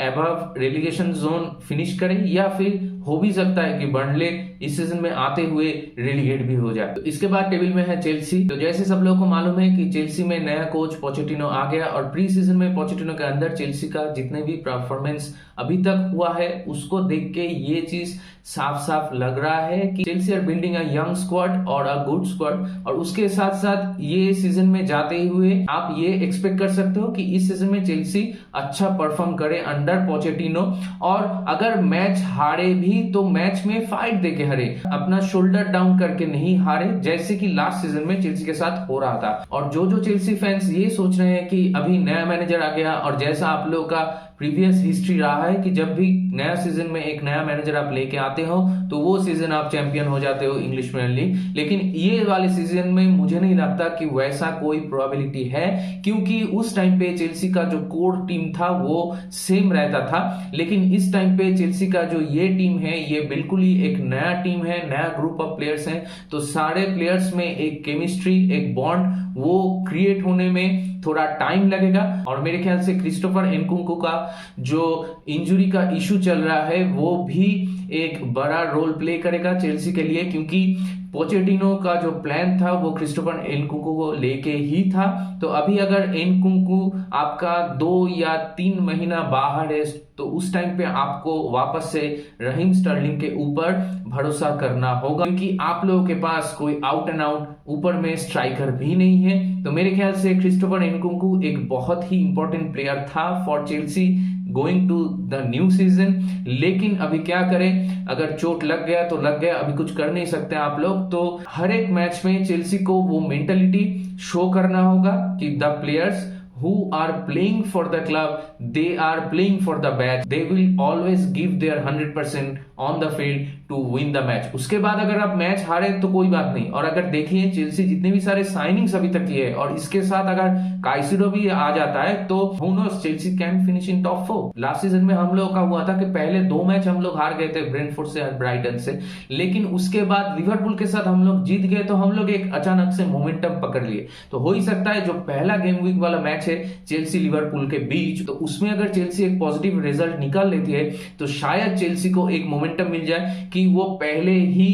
अबव रेलीगेशन जोन फिनिश करे, या फिर हो भी सकता है कि बार्नले इस सीजन में आते हुए रेलीगेट भी हो जाए। तो इसके बाद टेबल में है चेल्सी। तो जैसे सब लोगों को मालूम है कि चेल्सी में नया कोच पोचेटिनो आ गया, और प्री सीजन में पोचेटिनो के अंदर चेल्सी का जितने भी परफॉर्मेंस अभी तक हुआ है उसको देख के ये चीज साफ साफ लग रहा है कि Chelsea are building a young squad और अ गुड स्क्वाड। और उसके साथ साथ ये सीजन में जाते हुए आप ये एक्सपेक्ट कर सकते हो कि इस सीजन में चेल्सी अच्छा परफॉर्म करे अंडर पोचेटिनो, और अगर मैच हारे भी तो मैच में फाइट देके हारे, अपना शोल्डर डाउन करके नहीं हारे, जैसे कि लास्ट सीजन में चेल्सी के साथ हो रहा था। और जो चेल्सी फैंस ये सोच रहे हैं कि अभी नया मैनेजर आ गया, और जैसा आप लोगों का प्रीवियस हिस्ट्री रहा है कि जब भी नया सीजन में एक नया मैनेजर आप लेके आते हो तो वो सीजन आप चैंपियन हो जाते हो इंग्लिश प्रीमियर लीग, लेकिन ये वाले सीजन में मुझे नहीं लगता कि वैसा कोई प्रोबेबिलिटी है, क्योंकि उस टाइम पे चेल्सी का जो कोर टीम था वो सेम रहता था। लेकिन इस टाइम पे चेल्सी का जो ये टीम है ये बिल्कुल ही एक नया टीम है, नया ग्रुप ऑफ प्लेयर्स हैं। तो सारे प्लेयर्स में एक केमिस्ट्री, एक बॉन्ड वो क्रिएट होने में थोड़ा टाइम लगेगा। और मेरे ख्याल से क्रिस्टोफर एनकुंकू का जो इंजुरी का इशू चल रहा है वो भी एक बड़ा रोल प्ले करेगा चेल्सी के लिए, क्योंकि पोचेटिनो का जो प्लान था वो क्रिस्टोफर एनकुंकू को लेके ही था। तो अभी अगर एनकुंकू आपका 2 या 3 महीना बाहर है तो उस टाइम पे आपको वापस से रहीम स्टर्लिंग के ऊपर भरोसा करना होगा, क्योंकि आप लोगों के पास कोई आउट एंड आउट ऊपर में स्ट्राइकर भी नहीं है। तो मेरे ख्याल से क्रिस्टोफर एनकुंकू एक बहुत ही इंपॉर्टेंट प्लेयर था for Chelsea going to the new season. लेकिन अभी क्या करें, अगर चोट लग गया तो लग गया, अभी कुछ कर नहीं सकते आप लोग। तो हर एक मैच में चेल्सी को वो मेंटेलिटी शो करना होगा कि the players who are playing for the club, they are playing for the badge, they will always give their 100% on the field to win the match। उसके बाद अगर आप मैच हारे तो कोई बात नहीं। और अगर देखिए चेल्सी जितने भी सारे साइनिंग्स अभी तक किए और इसके साथ अगर काइसेडो भी आ जाता है तो who knows, Chelsea can finish in top 4। Last season में हम लोगों का हुआ था कि पहले 2 मैच हम लोग हार गए थे ब्रेंटफोर्ड से और ब्राइटन से, लेकिन उसके बाद लिवरपूल के साथ हम लोग जीत गए। तो हम लोग एक अचानक से मोमेंटम पकड़ लिए। तो हो ही सकता है जो पहला गेम वीक वाला मैच चेल्सी लिवरपूल के बीच, तो उसमें अगर चेल्सी एक पॉजिटिव रिजल्ट निकाल लेती है तो शायद चेल्सी को एक मोमेंटम मिल जाए कि वो पहले ही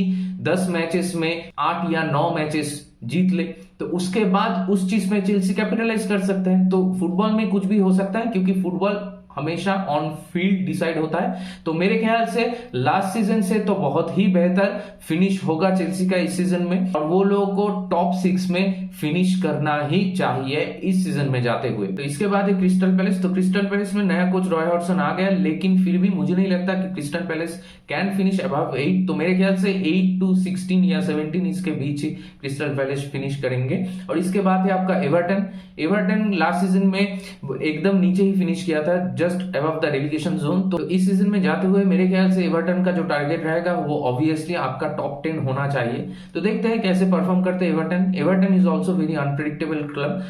10 मैचेस में 8 या 9 मैचेस जीत ले। तो उसके बाद उस चीज में चेल्सी कैपिटलाइज कर सकते हैं। तो फुटबॉल में कुछ भी हो सकता है, क्योंकि फुटबॉल हमेशा ऑन फील्ड डिसाइड होता है। तो मेरे ख्याल से लास्ट सीजन से तो बहुत ही बेहतर फिनिश होगा चेल्सी का इस सीजन में, और वो लोगों को टॉप 6 में फिनिश करना ही चाहिए इस सीजन में जाते हुए। तो इसके बाद है क्रिस्टल पैलेस। तो क्रिस्टल पैलेस में नया कोच रॉय हॉडसन आ गया, लेकिन फिर भी मुझे नहीं लगता कि crystal palace can finish above 8। तो मेरे ख्याल से 8 to 16 या 17 इसके बीच ही क्रिस्टल पैलेस फिनिश करेंगे। और इसके बाद है आपका एवर्टन। एवर्टन लास्ट सीजन में एकदम नीचे ही फिनिश किया था, just above the relegation zone. तो इस सीजन में जाते हुए मेरे ख्याल से एवर्टन का जो टारगेट रहेगा वो ऑब्वियसली आपका टॉप 10 होना चाहिए। तो देखते हैं कैसे परफॉर्म करते हैं Everton. Everton is also very unpredictable club.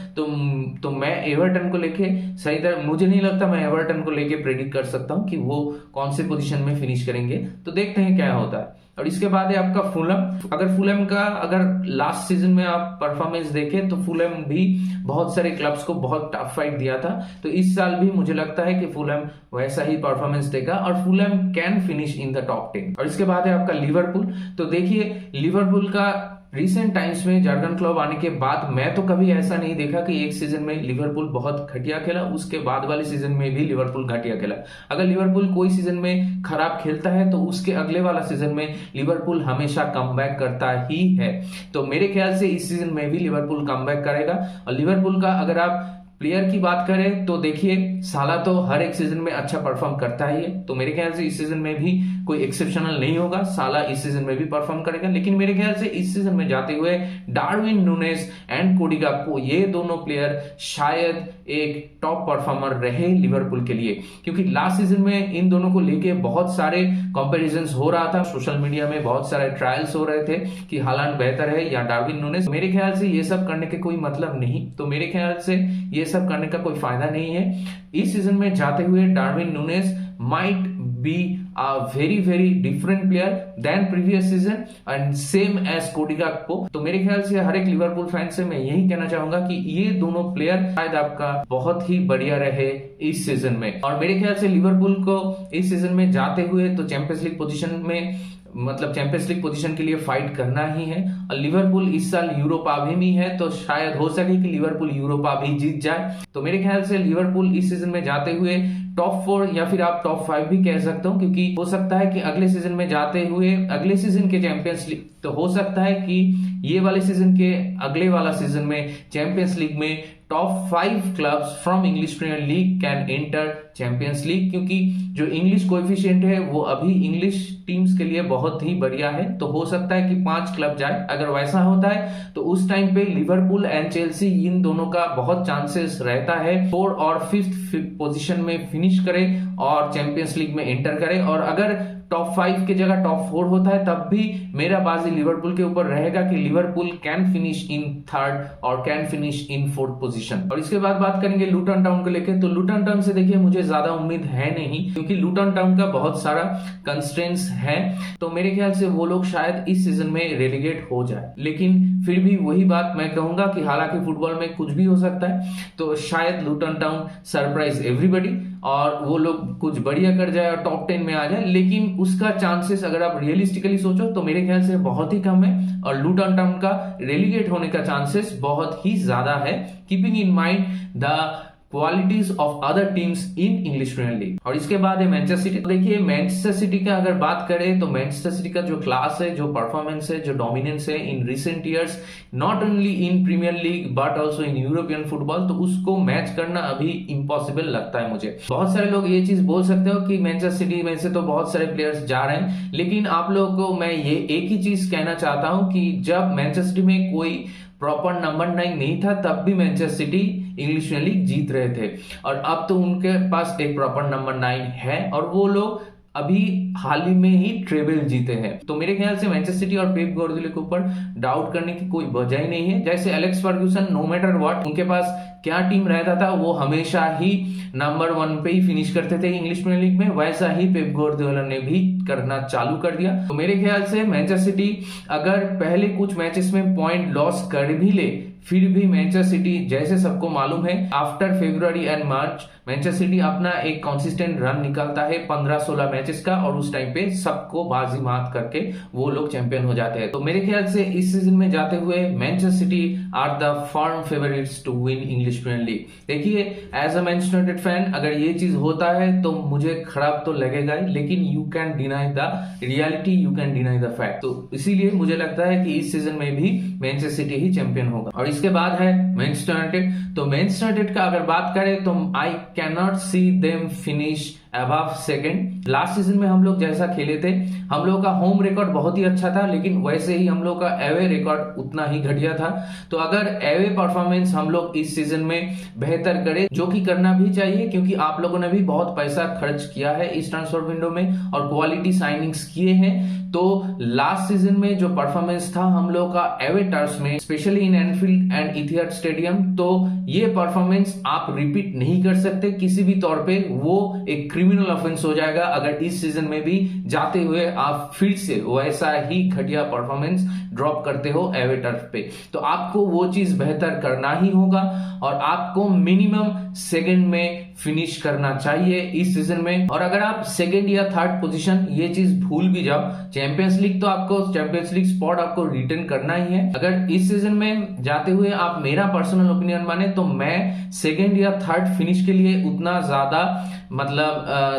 तो मैं एवर्टन को लेके सही तरह, मुझे नहीं लगता मैं एवर्टन को लेके प्रेडिक्ट कर सकता हूं कि वो कौन से पोजीशन में फिनिश करेंगे। तो देखते हैं क्या होता है। और इसके बाद है आपका फुलम। अगर फुलम का अगर लास्ट सीजन में आप परफॉर्मेंस देखें तो फुलम भी बहुत सारे क्लब्स को बहुत टफ फाइट दिया था। तो इस साल भी मुझे लगता है कि फुलम वैसा ही परफॉर्मेंस देगा और Fulham can finish in the top 10। और इसके बाद है आपका लिवरपूल। तो देखिए लिवरपूल का रिसेंट टाइम्स में जर्गन क्लॉप आने के बाद मैं तो कभी ऐसा नहीं देखा कि एक सीजन में लिवरपूल बहुत घटिया खेला, उसके बाद वाले सीजन में भी लिवरपूल घटिया खेला। अगर लिवरपूल कोई सीजन में खराब खेलता है तो उसके अगले वाला सीजन में लिवरपूल हमेशा कमबैक करता ही है। तो मेरे ख्याल से इस सीजन में भी लिवरपूल कमबैक करेगा। और लिवरपूल का अगर आप प्लेयर की बात करें तो देखिए साला तो हर एक सीजन में अच्छा परफॉर्म करता ही है। तो मेरे ख्याल से इस सीजन में भी कोई एक्सेप्शनल नहीं होगा, साला इस सीजन में भी परफॉर्म करेगा। लेकिन मेरे ख्याल से इस सीजन में जाते हुए डार्विन नूनेज एंड कोडी गाक्पो, ये दोनों प्लेयर शायद एक टॉप परफॉर्मर रहे लिवरपूल के लिए, क्योंकि लास्ट सीजन में इन दोनों को लेके बहुत सारे कंपैरिजंस हो रहा था। सोशल मीडिया में बहुत सारे ट्रायल्स हो रहे थे कि हालांड बेहतर है या डार्विन नूनेज। मेरे ख्याल से ये सब करने के कोई मतलब नहीं। तो मेरे ख्याल से ये सब करने का कोई फायदा नहीं है। इस सीजन में जाते हुए Darwin Nunez might be a very different player than previous season and same as कोडी गाक्पो। तो मेरे ख्याल से हर एक लिवरपूल फैन से मैं यही कहना चाहूंगा कि ये दोनों प्लेयर शायद आपका बहुत ही बढ़िया रहे इस सीजन में। और मेरे ख्याल से लिवरपूल को इस सीजन में जाते हुए तो चैंपियंस लीग पोजीशन में, मतलब चैंपियंस लीग पोजीशन के लिए फाइट करना ही है। और लिवरपूल इस साल यूरोपा भी है, तो शायद हो सके कि लिवरपूल यूरोपा भी जीत जाए। तो मेरे ख्याल से लिवरपूल इस सीजन में जाते हुए टॉप 4 या फिर आप टॉप 5 भी कह सकते हो, क्योंकि हो सकता है कि अगले सीजन में जाते हुए अगले सीजन के चैंपियंस लीग, तो हो सकता है कि ये वाले सीजन के अगले वाला सीजन में चैंपियंस लीग में top 5 clubs from English Premier League can enter Champions League, क्योंकि जो इंग्लिश कोएफिशिएंट है वो अभी इंग्लिश टीम्स के लिए बहुत ही बढ़िया है। तो हो सकता है कि 5 क्लब जाए। अगर वैसा होता है तो उस टाइम पे लिवरपूल एंड चेल्सी इन दोनों का बहुत चांसेस रहता है 4 और 5th पोजीशन में फिनिश करे और चैंपियंस लीग में एंटर करे। और अगर टॉप 5 की जगह टॉप 4 होता है तब भी मेरा बाजी लिवरपूल के ऊपर रहेगा कि Liverpool can finish in 3rd और can finish in 4th position. और इसके बाद बात करेंगे लूटन टाउन को लेकर। तो लूटन टाउन से देखिए मुझे ज्यादा उम्मीद है नहीं, क्योंकि लूटन टाउन का बहुत सारा कंस्ट्रेंट्स है। तो मेरे ख्याल से वो लोग शायद इस सीजन में रेलीगेट हो जाए। लेकिन फिर भी वही बात मैं कहूंगा कि हालांकि फुटबॉल में कुछ भी हो सकता है, तो शायद लूटन टाउन सरप्राइज एवरीबॉडी। और वो लोग कुछ बढ़िया कर जाए और टॉप 10 में आ जाए, लेकिन उसका चांसेस अगर आप रियलिस्टिकली सोचो तो मेरे ख्याल से बहुत ही कम है, और लूटन टाउन का रेलीगेट होने का चांसेस बहुत ही ज्यादा है, keeping in mind the qualities of other teams in English Premier League. और इसके बाद है मैनचेस्टर सिटी। देखिए मैनचेस्टर सिटी का अगर बात करें तो मैनचेस्टर सिटी का जो क्लास है, जो परफॉर्मेंस है, जो डोमिनेंस है in recent years, not only in Premier League but also in European football, तो उसको मैच करना अभी इम्पॉसिबल लगता है मुझे। बहुत सारे लोग ये चीज बोल सकते हो कि मैनचेस्टर सिटी में से तो बहुत सारे प्लेयर्स जा रहे हैं, लेकिन आप लोगों को मैं ये एक ही चीज कहना चाहता हूं कि जब मैनचेस्टर सिटी में कोई प्रॉपर नंबर 9 नहीं था तब भी Manchester City English Premier League जीत रहे थे, और अब तो उनके पास एक प्रॉपर नंबर 9 है और वो लोग अभी हाल ही में ही ट्रेबल जीते हैं। तो मेरे ख्याल से मैनचेस्टर सिटी और पेप गार्डियोला के ऊपर डाउट करने की कोई वजह ही नहीं है। जैसे Alex Ferguson, no matter what उनके पास क्या टीम रहता था, वो हमेशा ही नंबर 1 पे ही फिनिश करते थे इंग्लिश प्रीमियर लीग में, वैसा ही पेप गार्डियोला ने भी करना चालू कर दिया। तो मेरे ख्याल से मैनचेस्टर सिटी अगर पहले कुछ मैचेस में पॉइंट लॉस कर भी ले, फिर भी मैनचेस्टर सिटी जैसे सबको मालूम है after February and March Manchester city अपना एक कंसिस्टेंट रन निकालता है 15-16 मैचेस का, और उस टाइम पे सबको बाजी मात करके वो लोग चैंपियन हो जाते हैं। तो मेरे ख्याल से इस सीजन में जाते हुए Manchester City are the firm favourites to win English Premier League. देखिए as a Manchester United fan अगर ये चीज होता है तो मुझे खराब तो लगेगा ही, लेकिन you can deny the reality, you can deny the fact. तो इसीलिए मुझे लगता है कि इस सीजन में भी मैनचेस्टर सिटी ही चैंपियन होगा। और इसके बाद है मैनचेस्टर यूनाइटेड। तो मैनचेस्टर यूनाइटेड का अगर बात करें तो I can not see them finish above second. Last season में हम लोग जैसा खेले थे, हम लोग का होम रिकॉर्ड बहुत ही अच्छा था, लेकिन वैसे ही हम लोग का एवे रिकॉर्ड उतना ही घटिया था। तो अगर एवे परफॉर्मेंस हम लोग इस सीजन में बेहतर करें, जो कि करना भी चाहिए क्योंकि आप लोगों ने भी बहुत पैसा खर्च किया है इस ट्रांसफर विंडो में और क्वालिटी साइनिंग्स किए हैं, तो लास्ट सीजन में जो परफॉर्मेंस था हम लोग का एवे टर्फ्स में, specially in Anfield and Etihad stadium, तो ये परफॉर्मेंस आप रिपीट नहीं कर सकते किसी भी तौर पे। वो एक क्रिमिनल ऑफेंस हो जाएगा अगर इस सीजन में भी जाते हुए आप फिर से वैसा ही घटिया परफॉर्मेंस ड्रॉप करते हो एवे टर्फ पे। तो आपको वो चीज बेहतर करना ही होगा और आपको मिनिमम सेकंड में फिनिश करना चाहिए इस सीजन में। और अगर आप सेकंड या थर्ड पोजीशन ये चीज भूल भी जाओ, चैंपियंस लीग तो आपको चैंपियंस लीग स्पॉट आपको रिटेन करना ही है। अगर इस सीजन में जाते हुए आप मेरा पर्सनल ओपिनियन माने तो मैं सेकंड या थर्ड फिनिश के लिए उतना ज्यादा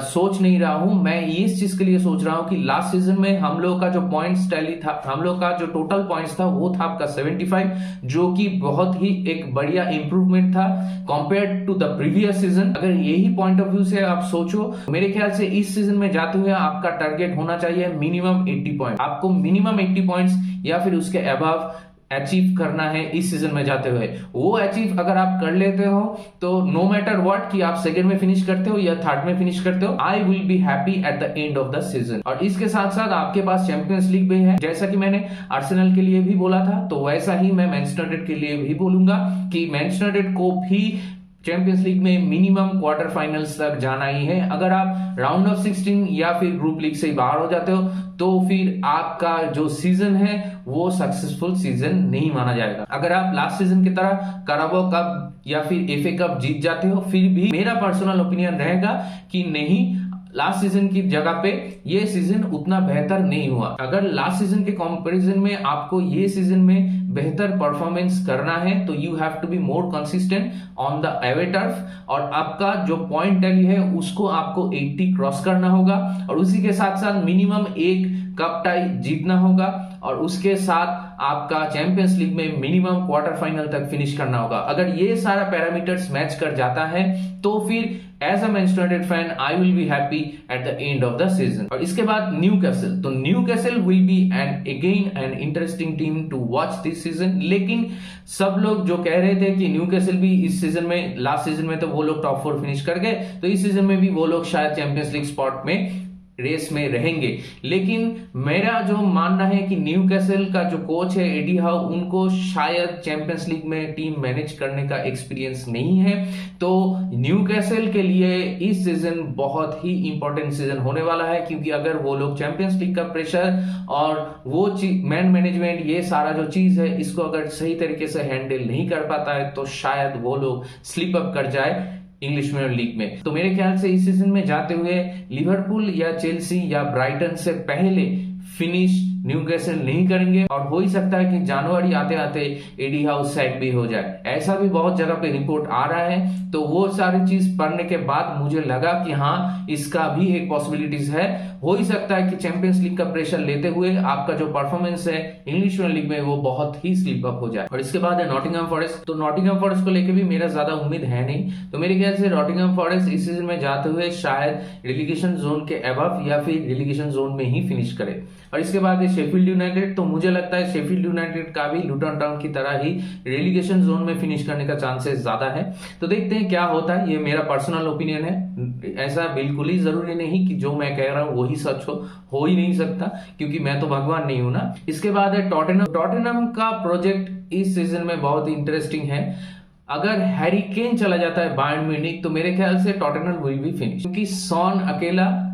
सोच नहीं रहा हूं। मैं इस चीज के लिए सोच रहा हूं कि लास्ट सीजन में हम लोग का जो पॉइंट्स टैली था, हम लोग का जो टोटल पॉइंट्स था वो था आपका 75, जो कि बहुत ही एक बढ़िया इंप्रूवमेंट था compare to the previous season. अगर यही पॉइंट ऑफ व्यू से आप सोचो, मेरे ख्याल से इस सीजन में जाते हुए आपका टारगेट होना चाहिए मिनिमम 80 पॉइंट। आपको मिनिमम 80 पॉइंट्स या फिर उसके अबव अचीव करना है इस सीजन में जाते हुए। वो अचीव अगर आप कर लेते हो तो नो मैटर व्हाट कि आप सेकंड में फिनिश करते हो या थर्ड में फिनिश करते हो, आई will be happy at the end of the season. और इसके साथ साथ आपके पास चैंपियंस लीग भी है, जैसा कि मैंने आर्सेनल के लिए भी बोला था, तो वैसा ही मैं मैनचेस्टर यूनाइटेड के लिए भी बोलूंगा कि मैनचेस्टर यूनाइटेड को भी चैंपियंस लीग में मिनिमम क्वार्टर फाइनल्स तक जाना ही है। अगर आप राउंड ऑफ 16 या फिर ग्रुप लीग से बाहर हो जाते हो तो फिर आपका जो सीजन है वो सक्सेसफुल सीजन नहीं माना जाएगा। अगर आप लास्ट सीजन की तरह कराबाओ कप या फिर एफए कप जीत जाते हो, फिर भी मेरा पर्सनल ओपिनियन रहेगा कि नहीं, लास्ट सीजन की जगह पे ये सीजन उतना बेहतर नहीं हुआ। अगर लास्ट सीजन के कंपैरिजन में आपको ये सीजन में बेहतर परफॉर्मेंस करना है तो you have to be more consistent on the away turf, और आपका जो पॉइंट टैली है उसको आपको 80 क्रॉस करना होगा, और उसी के साथ साथ मिनिमम एक कप टाई जीतना होगा, और उसके साथ आपका चैंपियंस लीग में मिनिमम क्वार्टर फाइनल तक फिनिश करना होगा। अगर ये सारा पैरामीटर्स मैच कर जाता है तो फिर as a Manchester United fan I will be happy at the end of the season. और इसके बाद न्यूकैसल, तो Newcastle will be an interesting team to watch this season. लेकिन सब लोग जो कह रहे थे कि न्यूकैसल भी इस सीजन में, लास्ट सीजन में तो वो लोग टॉप 4 फिनिश कर गए, तो इस सीजन में भी वो लोग शायद चैंपियंस लीग स्पॉट में रेस में रहेंगे। लेकिन मेरा जो मानना है कि न्यूकैसल का जो कोच है एडी हाउ, उनको शायद चैंपियंस लीग में टीम मैनेज करने का एक्सपीरियंस नहीं है। तो न्यूकैसल के लिए इस सीजन बहुत ही इंपॉर्टेंट सीजन होने वाला है, क्योंकि अगर वो लोग चैंपियंस लीग का प्रेशर और वो मैन मैनेजमेंट, ये सारा जो चीज है, इसको अगर सही तरीके से हैंडल नहीं कर पाता है तो शायद वो लोग स्लिप अप कर जाए इंग्लिश प्रीमियर लीग में। तो मेरे ख्याल से इस सीजन में जाते हुए लिवरपूल या चेल्सी या ब्राइटन से पहले फिनिश न्यूकैसल नहीं करेंगे, और हो ही सकता है कि जनवरी आते आते एडी हाउ सैक भी हो जाए। ऐसा भी बहुत जगह पे रिपोर्ट आ रहा है। तो वो सारी चीज पढ़ने के बाद मुझे लगा कि हाँ, इसका भी एक पॉसिबिलिटीज है। हो ही सकता है कि चैंपियंस लीग का प्रेशर लेते हुए आपका जो परफॉर्मेंस है इंग्लिश प्रीमियर लीग में वो बहुत ही स्लिप अप हो जाए। और इसके बाद है नॉटिंघम फॉरेस्ट। तो नॉटिंघम फॉरेस्ट को लेकर भी मेरा ज्यादा उम्मीद है नहीं। तो मेरे ख्याल से नॉटिंघम फॉरेस्ट इस सीजन में जाते हुए शायद रिलीगेशन जोन के अबव या फिर रिलीगेशन जोन में ही फिनिश करे। और इसके बाद है शेफील्ड यूनाइटेड। तो मुझे लगता है शेफील्ड यूनाइटेड का भी लुटन टाउन की तरह ही रिलीगेशन जोन में फिनिश करने का चांसेस ज्यादा है। तो देखते हैं क्या होता है। ये मेरा पर्सनल ओपिनियन है, ऐसा बिल्कुल ही जरूरी नहीं कि जो मैं कह रहा हूं वही सच हो ही नहीं सकता, क्योंकि मैं तो भगवान नहीं हूं ना। इसके बाद है टॉटेनहम। टॉटेनहम का प्रोजेक्ट इस सीजन में बहुत ही इंटरेस्टिंग है। अगर हैरी केन चला जाता है बायर्न म्यूनिख तो मेरे ख्याल से टॉटेनहम विल बी फिनिश, क्योंकि सॉन अकेला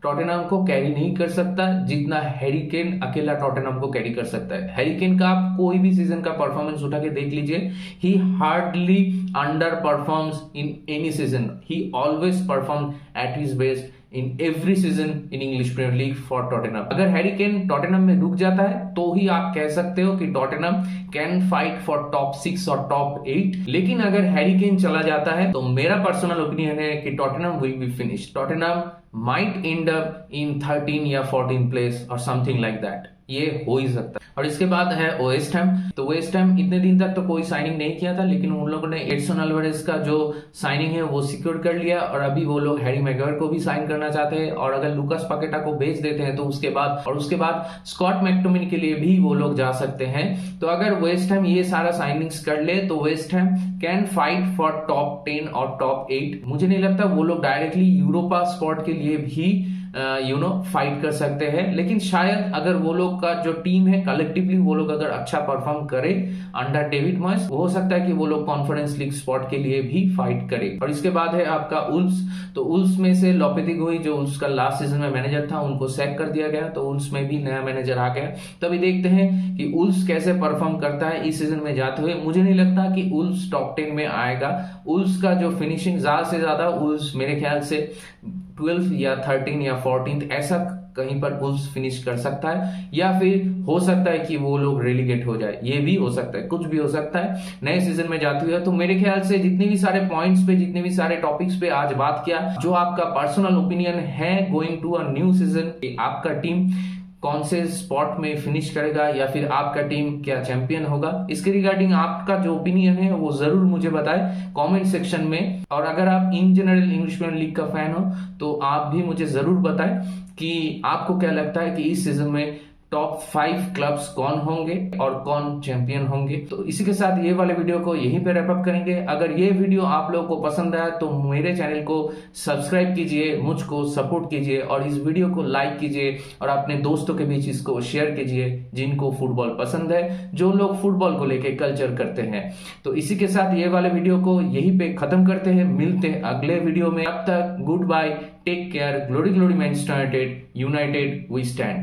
टॉटेनहम को कैरी नहीं कर सकता जितना हैरी केन अकेला टॉटेनहम को कैरी कर सकता है। हैरी केन का आप कोई भी सीजन का परफॉर्मेंस उठा के देख लीजिए, he hardly underperforms in any season, he always perform at his best in every season in English Premier League for Tottenham. अगर हैरी केन टॉटेनहम में रुक जाता है तो ही आप कह सकते हो कि Tottenham can fight for top 6 और टॉप 8। लेकिन अगर हैरी केन चला जाता है तो मेरा पर्सनल ओपिनियन है कि Tottenham will be finish. Tottenham might end up in 13 या 14 place or something like that, ये हो ही सकता है। और इसके बाद है वेस्ट हैम। तो वेस्ट हैम इतने दिन तक तो कोई साइनिंग नहीं किया था, लेकिन उन लोगों ने एडसन अल्वारेज का जो साइनिंग है वो सिक्योर कर लिया, और अभी वो लोग हैरी मैगवायर को भी साइन करना चाहते हैं, और अगर लुकास पाकेटा को बेच देते हैं तो उसके बाद स्कॉट मैक्टोमिनी के लिए भी वो लोग जा सकते हैं। तो अगर वेस्ट हैम ये सारा साइनिंग्स कर ले तो West ham can fight for top 10 और टॉप 8। मुझे नहीं लगता वो लोग डायरेक्टली यूरोपा स्पॉट के लिए भी फाइट कर सकते हैं, लेकिन शायद अगर वो लोग का जो टीम है कलेक्टिवली वो लोग अगर अच्छा परफॉर्म करे अंडर डेविड मॉयस, हो सकता है कि वो लोग कॉन्फ्रेंस लीग स्पॉट के लिए भी फाइट करे। और इसके बाद है आपका उल्स। तो उल्स में से लोपेतेगुई जो उल्स का लास्ट सीजन में मैनेजर था उनको सैक कर दिया गया, तो उल्स में भी नया मैनेजर आ गया। तो अभी देखते हैं कि उल्स कैसे परफॉर्म करता है इस सीजन में जाते हुए। मुझे नहीं लगता कि उल्स टॉप 10 में आएगा। उल्स का जो फिनिशिंग ज्यादा से ज्यादा उल्स मेरे ख्याल से 12 या 13 या 14 ऐसा कहीं पर वुल्व्स फिनिश कर सकता है, या फिर हो सकता है कि वो लोग रेलीगेट हो जाए, ये भी हो सकता है, कुछ भी हो सकता है नए सीजन में जाते हुए। तो मेरे ख्याल से जितने भी सारे पॉइंट्स पे, जितने भी सारे टॉपिक्स पे आज बात किया, जो आपका पर्सनल ओपिनियन है going to a new season, आपका टीम कौन से स्पॉट में फिनिश करेगा या फिर आपका टीम क्या चैंपियन होगा, इसके रिगार्डिंग आपका जो ओपिनियन है वो जरूर मुझे बताएं कमेंट सेक्शन में। और अगर आप in general English Premier League का फैन हो तो आप भी मुझे जरूर बताएं कि आपको क्या लगता है कि इस सीजन में टॉप 5 क्लब्स कौन होंगे और कौन चैंपियन होंगे। तो इसी के साथ ये वाले वीडियो को यहीं पे रैप अप करेंगे। अगर ये वीडियो आप लोगों को पसंद आया तो मेरे चैनल को सब्सक्राइब कीजिए, मुझको सपोर्ट कीजिए और इस वीडियो को लाइक कीजिए और अपने दोस्तों के बीच इसको शेयर कीजिए जिनको फुटबॉल पसंद है, जो लोग फुटबॉल को लेके कल्चर करते हैं। तो इसी के साथ ये वाले वीडियो को यहीं पे खत्म करते हैं, मिलते हैं अगले वीडियो में। अब तक goodbye, take care, glory glory Manchester United we stand.